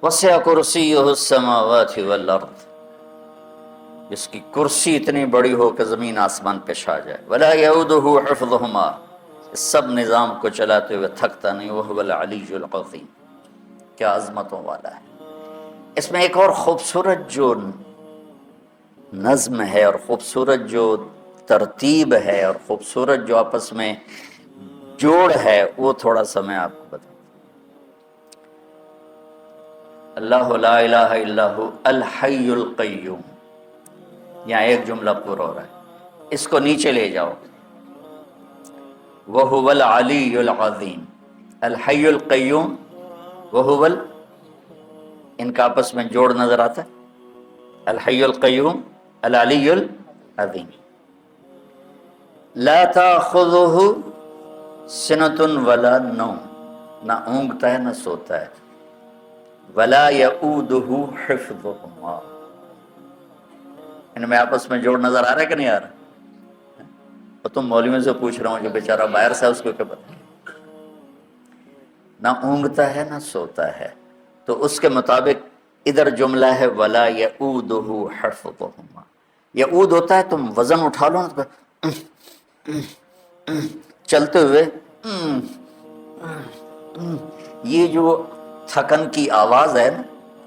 وسع کرسیہ السماوات والارض، جس کی کرسی اتنی بڑی ہو کہ زمین آسمان پہ چھا جائے. ولا یعودہ حفظہما، اس سب نظام کو چلاتے ہوئے تھکتا نہیں. وہو العلی العظیم، کیا عظمتوں والا ہے. اس میں ایک اور خوبصورت جو نظم ہے اور خوبصورت جو ترتیب ہے اور خوبصورت جو آپس میں جوڑ ہے، وہ تھوڑا سا میں آپ کو بتاؤں. اللہ لا الہ الا ہو الحی القیوم، یہاں ایک جملہ پورا ہو رہا ہے. اس کو نیچے لے جاؤ، وَهُوَ الْعَلِيُّ الْعَظِيمُ. الحی القیوم، وَهُوَ ان کا آپس میں جوڑ نظر آتا ہے. الحی القیوم، العلی العظیم. لا تاخذہ سنۃ ولا نوم، نہ اونگتا ہے نہ سوتا ہے. ولا یعودہ حفظہما، ان میں آپس میں جوڑ نظر آ رہا ہے کہ نہیں آ رہا؟ تو تم مولویوں سے پوچھ رہا ہوں جو بیچارہ باہر سے، اس کو کیا پتہ. نہ اونگتا ہے نہ سوتا ہے. تو اس کے مطابق ادھر جملہ ہے ولا یعودہ حفظہما. یعود ہوتا ہے تم وزن اٹھا لو نا، چلتے ہوئے یہ جو تھکن کی آواز ہے نا،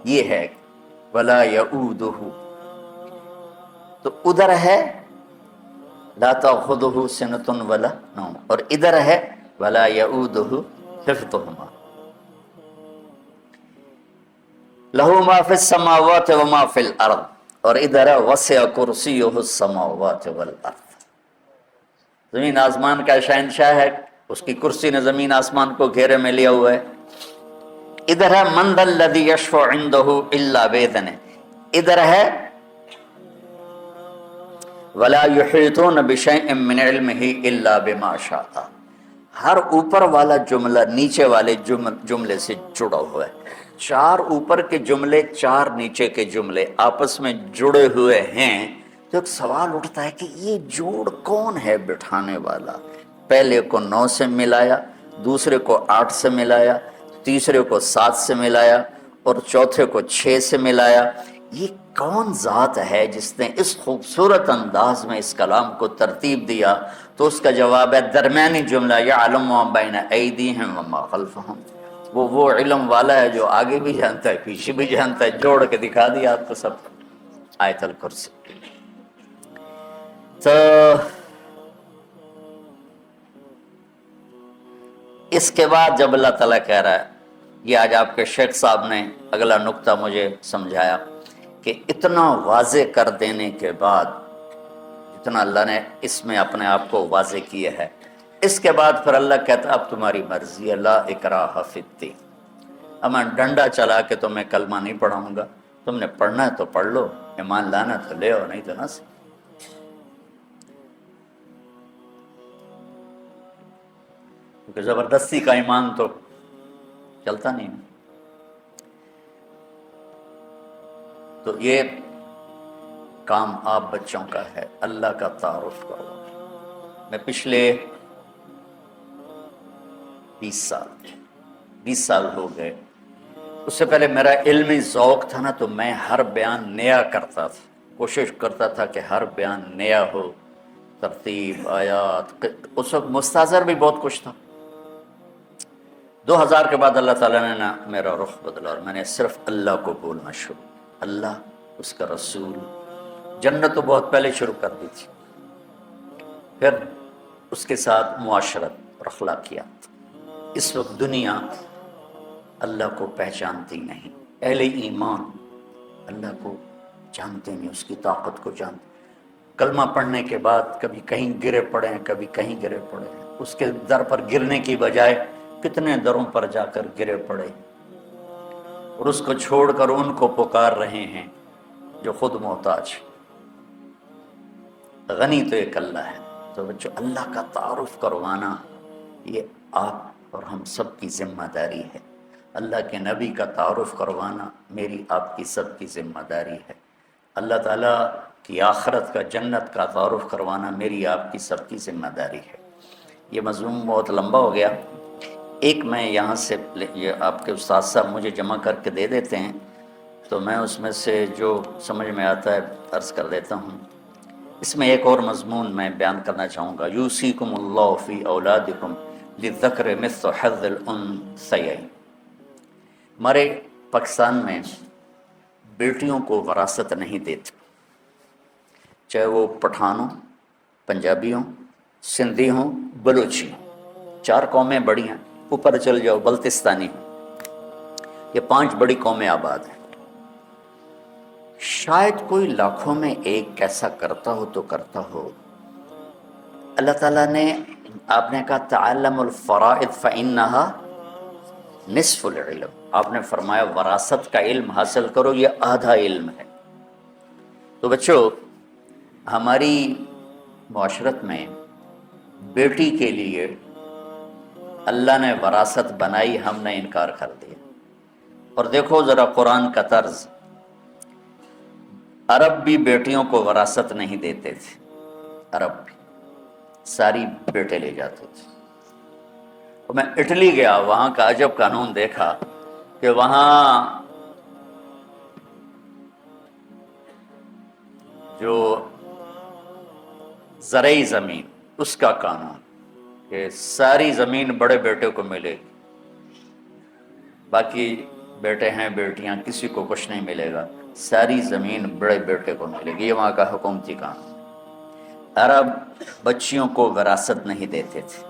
یہ ہے ولا یعودہ. تو ادھر ہے لا تاخذہ سنۃ ولا نوم، اور ادھر ہے ولا یعودہ حفظہما. لہ ما فی السماوات وما فی الارض، اور ادھر ہے وسع کرسیہ السماوات والارض. زمین آسمان کا شہنشاہ ہے، اس کی کرسی نے زمین آسمان کو گھیرے میں لیا ہوا ہے. ادھر ہے من ذا الذی یشفع عندہ الا باذنہ. ادھر ہے ولا یحیطون بشیء من علمہ الا بما شاء. ہر اوپر والا جملہ نیچے والے جملے سے جڑا ہوا ہے. 4 اوپر کے جملے، 4 نیچے کے جملے آپس میں جڑے ہوئے ہیں. تو ایک سوال اٹھتا ہے کہ یہ جوڑ کون ہے بٹھانے والا؟ پہلے کو 9 سے ملایا، دوسرے کو 8 سے ملایا، تیسرے کو 7 سے ملایا اور چوتھے کو 6 سے ملایا. یہ کون ذات ہے جس نے اس خوبصورت انداز میں اس کلام کو ترتیب دیا؟ تو اس کا جواب ہے درمیانی جملہ یعلم ما بین ایدیہم وما خلفہم. وہ علم والا ہے جو آگے بھی جانتا ہے پیچھے بھی جانتا ہے. جوڑ کے دکھا دیا آپ کو سب. آیت الکرسی. تو اس کے بعد جب اللہ تعالیٰ کہہ رہا ہے، یہ آج آپ کے شیخ صاحب نے اگلا نقطہ مجھے سمجھایا کہ اتنا واضح کر دینے کے بعد، جتنا اللہ نے اس میں اپنے آپ کو واضح کیا ہے، اس کے بعد پھر اللہ کہتا اب تمہاری مرضی ہے. لا اکراہ فی الدین. اب میں ڈنڈا چلا کے تمہیں کلمہ نہیں پڑھاؤں گا. تم نے پڑھنا ہے تو پڑھ لو، ایمان لانا تو لے اور نہیں تو نہ. کیونکہ زبردستی کا ایمان تو چلتا نہیں. تو یہ کام آپ بچوں کا ہے، اللہ کا تعارف کرو. میں پچھلے 20 سال ہو گئے۔ اس سے پہلے میرا علمی ذوق تھا نا، تو میں ہر بیان نیا کرتا تھا، کوشش کرتا تھا کہ ہر بیان نیا ہو، ترتیب، آیات۔ اس وقت مستحضر بھی بہت کچھ تھا۔ 2000 کے بعد اللہ تعالیٰ نے نا میرا رخ بدلا، اور میں نے صرف اللہ کو بولنا شروع، اللہ، اس کا رسول، جنت تو بہت پہلے شروع کر دی تھی، پھر اس کے ساتھ معاشرت اور اخلاقیات۔ اس وقت دنیا اللہ کو پہچانتی نہیں، اہل ایمان اللہ کو جانتے نہیں، اس کی طاقت کو جانتے۔ کلمہ پڑھنے کے بعد کبھی کہیں گرے پڑے ہیں، کبھی کہیں گرے پڑے ہیں، اس کے در پر گرنے کی بجائے کتنے دروں پر جا کر گرے پڑے، اور اس کو چھوڑ کر ان کو پکار رہے ہیں جو خود محتاج۔ غنی تو ایک اللہ ہے۔ تو بچوں، اللہ کا تعارف کروانا یہ آپ اور ہم سب کی ذمہ داری ہے۔ اللہ کے نبی کا تعارف کروانا میری آپ کی سب کی ذمہ داری ہے۔ اللہ تعالیٰ کی آخرت کا، جنت کا تعارف کروانا میری آپ کی سب کی ذمہ داری ہے۔ یہ مضمون بہت لمبا ہو گیا، ایک میں یہاں سے یہ آپ کے استاد صاحب مجھے جمع کر کے دے دیتے ہیں، تو میں اس میں سے جو سمجھ میں آتا ہے عرض کر دیتا ہوں۔ اس میں ایک اور مضمون میں بیان کرنا چاہوں گا، یوصیکم اللہ فی اولادکم للذکر مثل حظ الانثیین۔ ہمارے پاکستان میں بیٹیوں کو وراثت نہیں دیتے، چاہے وہ پٹھان ہوں، پنجابی ہوں، سندھی ہوں، بلوچی ہوں۔ 4 قومیں بڑی ہیں، اوپر چل جاؤ بلتستانی ہوں، یہ 5 بڑی قومیں آباد ہیں۔ شاید کوئی لاکھوں میں ایک ایسا کرتا ہو تو کرتا ہو۔ اللہ تعالیٰ نے، آپ نے کہا تعلم الفرائض فإنها نصف العلم، آپ نے فرمایا وراثت کا علم حاصل کرو، یہ آدھا علم ہے۔ تو بچوں، ہماری معاشرت میں بیٹی کے لیے اللہ نے وراثت بنائی، ہم نے انکار کر دیا۔ اور دیکھو ذرا قرآن کا طرز، عرب بھی بیٹیوں کو وراثت نہیں دیتے تھے، عرب بھی ساری بیٹے لے جاتے تھے۔ اور میں اٹلی گیا، وہاں کا عجب قانون دیکھا کہ وہاں جو زرعی زمین، اس کا قانون کہ ساری زمین بڑے بیٹے کو ملے گی، باقی بیٹے ہیں بیٹیاں کسی کو کچھ نہیں ملے گا، ساری زمین بڑے بیٹے کو ملے گی، یہ وہاں کا حکومتی قانون۔ عرب بچیوں کو وراثت نہیں دیتے تھے۔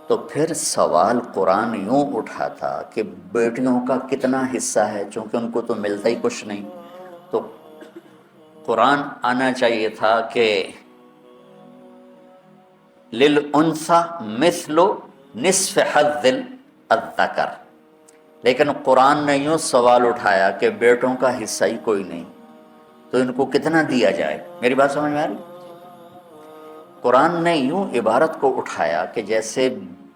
تو پھر سوال قرآن یوں اٹھا تھا کہ بیٹیوں کا کتنا حصہ ہے، چونکہ ان کو تو ملتا ہی کچھ نہیں، تو قرآن آنا چاہیے تھا کہ للانثی مثل نصف حظ الذکر، لیکن قرآن نے یوں سوال اٹھایا کہ بیٹوں کا حصہ ہی کوئی نہیں، تو ان کو کتنا دیا جائے؟ میری بات سمجھ میں آ رہی؟ قرآن نے یوں عبارت کو اٹھایا کہ جیسے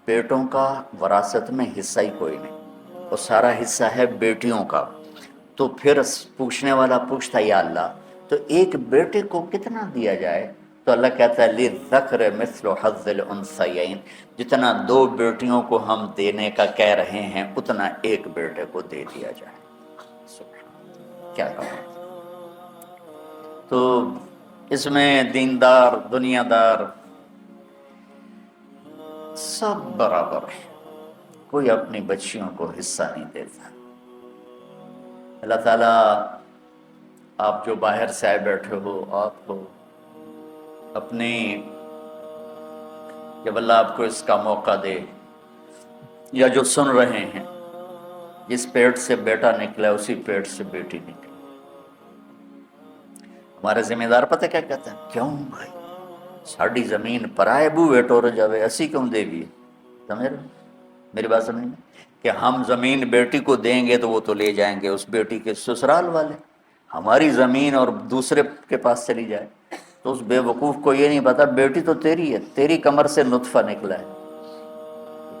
بیٹوں کا وراثت میں حصہ ہی کوئی نہیں، اور سارا حصہ ہے بیٹیوں کا۔ تو پھر پوچھنے والا پوچھتا یا اللہ، تو ایک بیٹے کو کتنا دیا جائے؟ تو اللہ کہتا ہے للذکر مثل حظ الانثیین، جتنا 2 بیٹیوں کو ہم دینے کا کہہ رہے ہیں اتنا ایک بیٹے کو دے دیا جائے۔ سبحان، کیا کہا! تو اس میں دیندار، دنیا دار سب برابر ہے، کوئی اپنی بچیوں کو حصہ نہیں دیتا۔ اللہ تعالیٰ، آپ جو باہر سے آئے بیٹھے ہو، آپ کو اپنی، جب اللہ آپ کو اس کا موقع دے، یا جو سن رہے ہیں، جس پیٹ سے بیٹا نکلا اسی پیٹ سے بیٹی نکلی۔ ہمارے ذمہ دار پتہ کیا کہتے ہیں؟ کیوں بھائی ساڑی زمین پرائے بوے ٹور جاوے، اسی کیوں دے بھی؟ سمجھ رہے؟ میری بات سمجھ میں کہ ہم زمین بیٹی کو دیں گے تو وہ تو لے جائیں گے اس بیٹی کے سسرال والے، ہماری زمین اور دوسرے کے پاس چلی جائے۔ تو اس بے وقوف کو یہ نہیں پتا بیٹی تو تیری ہے، تیری کمر سے نطفہ نکلا ہے،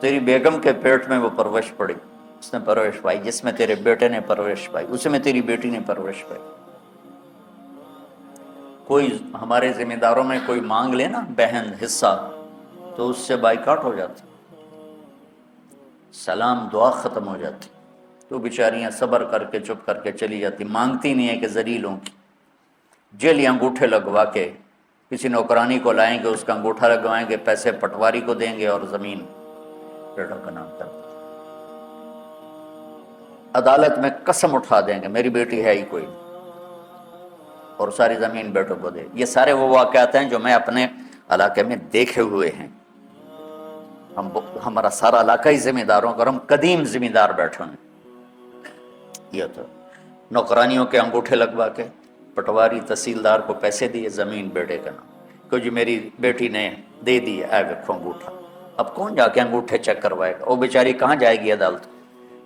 تیری بیگم کے پیٹ میں وہ پرورش پڑی، اس نے پرورش پائی، جس میں تیرے بیٹے نے پرورش پائی اس میں تیری بیٹی نے پرورش پائی۔ کوئی ہمارے ذمہ داروں میں کوئی مانگ لے نا بہن حصہ، تو اس سے بائیکاٹ ہو جاتا۔ سلام دعا ختم ہو جاتی، تو بیچاریاں صبر کر کے چپ کر کے چلی جاتی، مانگتی نہیں ہے کہ ذلیلوں کی جیلی انگوٹھے لگوا کے کسی نوکرانی کو لائیں گے، اس کا انگوٹھا لگوائیں گے، پیسے پٹواری کو دیں گے اور زمین بیٹوں کا نام کر دیں گے۔ عدالت میں قسم اٹھا دیں گے میری بیٹی ہے ہی کوئی نہیں، اور ساری زمین بیٹوں کو دے۔ یہ سارے وہ واقعات ہیں جو میں اپنے علاقے میں دیکھے ہوئے ہیں۔ ہمارا سارا علاقہ ہی ذمہ داروں کا، اور ہم قدیم ذمہ دار بیٹھے ہیں۔ یہ تو نوکرانیوں کے انگوٹھے لگوا کے پٹواری تحصیلدار کو پیسے دیے، زمین بیٹے کا نام، کہ جی میری بیٹی نے دے دی، اے دیکھو انگوٹھا۔ اب کون جا کے انگوٹھے چیک کروائے گا؟ وہ بیچاری کہاں جائے گی عدالت؟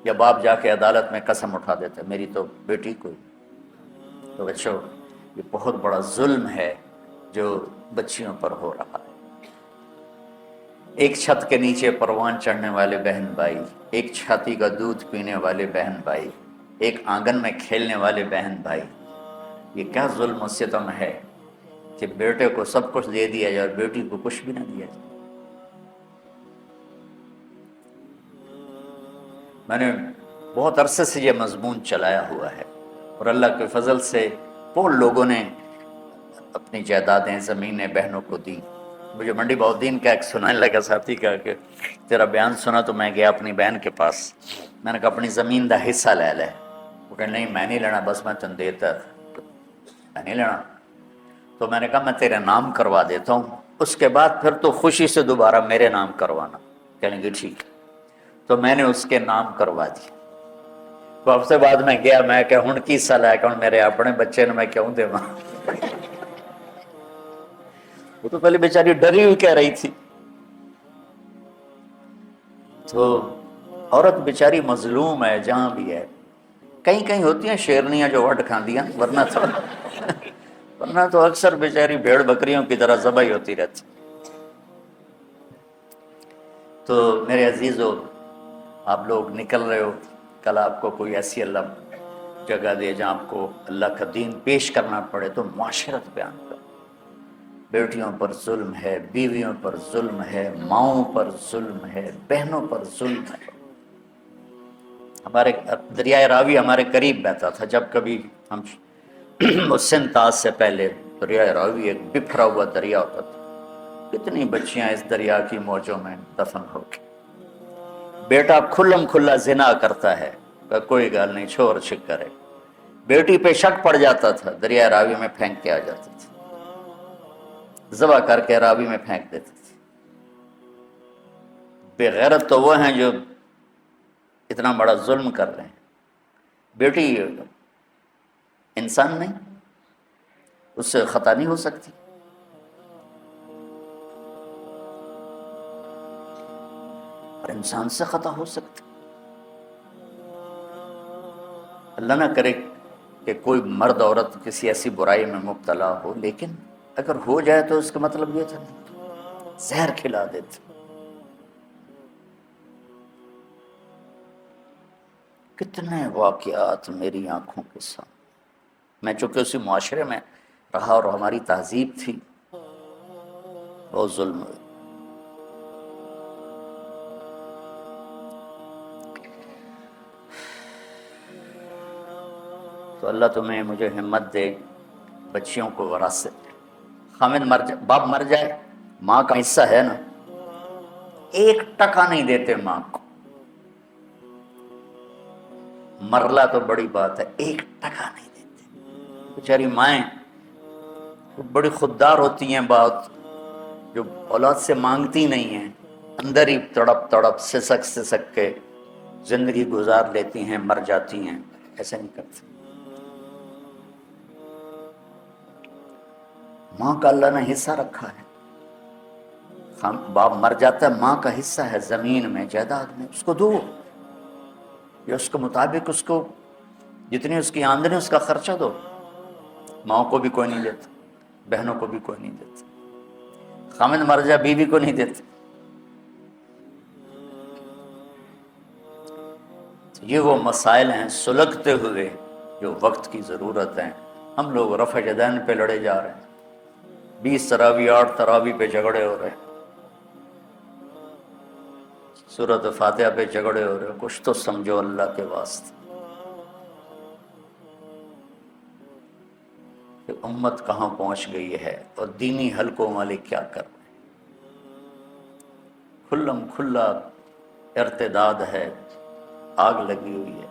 یا باپ جا کے عدالت میں قسم اٹھا دیتے میری تو بیٹی کوئی۔ تو بچوں، یہ بہت بڑا ظلم ہے جو بچیوں پر ہو رہا ہے۔ ایک چھت کے نیچے پروان چڑھنے والے بہن بھائی، ایک چھاتی کا دودھ پینے والے بہن بھائی، ایک آنگن میں کھیلنے والے بہن بھائی، یہ کیا ظلم و ستم ہے کہ بیٹے کو سب کچھ دے دیا جائے اور بیٹی کو کچھ بھی نہ دیا جائے۔ میں نے بہت عرصے سے یہ مضمون چلایا ہوا ہے، اور اللہ کے فضل سے بہت لوگوں نے اپنی جائیدادیں زمینیں بہنوں کو دی۔ مجھے منڈی بہاؤالدین کا ایک سنانے لگا ساتھی کا کہ تیرا بیان سنا تو میں گیا اپنی بہن کے پاس، میں نے کہا اپنی زمین دا حصہ لے لے۔ وہ کہ نہیں میں نہیں لینا، بس میں تن دیتا، میں نہیں لینا۔ تو میں نے کہا میں تیرے نام کروا دیتا ہوں، اس کے بعد پھر تو خوشی سے دوبارہ میرے نام کروانا۔ کہنے گے ٹھیک ہے۔ تو میں نے اس کے نام کروا دی۔ تو ہفتے بعد میں گیا، میں کہ ہن کی حصہ لے کے میرے اپنے بچے نے میں کیوں دے ماں؟ وہ تو پہلے بیچاری ڈری ہوئی کہہ رہی تھی۔ تو عورت بیچاری مظلوم ہے جہاں بھی ہے۔ کہیں کہیں ہوتی ہیں شیرنیاں جو وڈ کھاندیاں، ورنہ تو اکثر بیچاری بھیڑ بکریوں کی طرح ذبح ہی ہوتی رہتی۔ تو میرے عزیزو، آپ لوگ نکل رہے ہو، کل آپ کو کوئی ایسی اللہ جگہ دے جہاں آپ کو اللہ کا دین پیش کرنا پڑے تو معاشرت بیان کرو۔ بیٹیوں پر ظلم ہے، بیویوں پر ظلم ہے، ماؤں پر ظلم ہے، بہنوں پر ظلم ہے۔ ہمارے دریائے راوی ہمارے قریب بہتا تھا، جب کبھی ہم سندھ تاج سے پہلے دریائے راوی ایک بکھرا ہوا دریا ہوتا تھا۔ کتنی بچیاں اس دریا کی موجوں میں دفن ہو کے۔ بیٹا کھلم کھلا زنا کرتا ہے، کہ کوئی گال نہیں، چھوڑ چھکر ہے۔ بیٹی پہ شک پڑ جاتا تھا، دریائے راوی میں پھینک کے آ جاتا تھا، ذبح کر کے راوی میں پھینک دیتے تھے۔ بے غیرت تو وہ ہیں جو اتنا بڑا ظلم کر رہے ہیں۔ بیٹی انسان نہیں، اس سے خطا نہیں ہو سکتی۔ اور انسان سے خطا ہو سکتی۔ اللہ نہ کرے کہ کوئی مرد عورت کسی ایسی برائی میں مبتلا ہو، لیکن اگر ہو جائے تو اس کا مطلب یہ تھا زہر کھلا دیتے۔ کتنے واقعات میری آنکھوں کے سامنے، میں چونکہ اسی معاشرے میں رہا اور ہماری تہذیب تھی، بہت ظلم ہوئے۔ تو اللہ تمہیں مجھے ہمت دے، بچیوں کو وراثت دے۔ خامد باپ مر جائے، ماں کا حصہ ہے نا، 1 ٹکا نہیں دیتے ماں کو۔ مرلا تو بڑی بات ہے، 1 ٹکا نہیں دیتے۔ بیچاری مائیں بڑی خوددار ہوتی ہیں، بات جو اولاد سے مانگتی نہیں ہیں، اندر ہی تڑپ تڑپ سسک سسک کے زندگی گزار لیتی ہیں، مر جاتی ہیں۔ ایسے نہیں کرتے۔ ماں کا اللہ نے حصہ رکھا ہے، باپ مر جاتا ہے، ماں کا حصہ ہے زمین میں، جائیداد میں، اس کو دو، یا اس کے مطابق اس کو جتنی اس کی آمدنی اس کا خرچہ دو۔ ماں کو بھی کوئی نہیں دیتا، بہنوں کو بھی کوئی نہیں دیتا، خامد مر جائے بیوی کو نہیں دیتے۔ یہ وہ مسائل ہیں سلگتے ہوئے جو وقت کی ضرورت ہے۔ ہم لوگ رفع یدین پہ لڑے جا رہے ہیں، 20 تراوی 8 تراوی پہ جھگڑے ہو رہے ہیں۔ سورۃ فاتحہ پہ جھگڑے ہو رہے ہو، کچھ تو سمجھو اللہ کے واسطے کہ امت کہاں پہنچ گئی ہے اور دینی حلقوں والے کیا کر رہے ہیں۔ کھلم کھلا ارتداد ہے، آگ لگی ہوئی ہے۔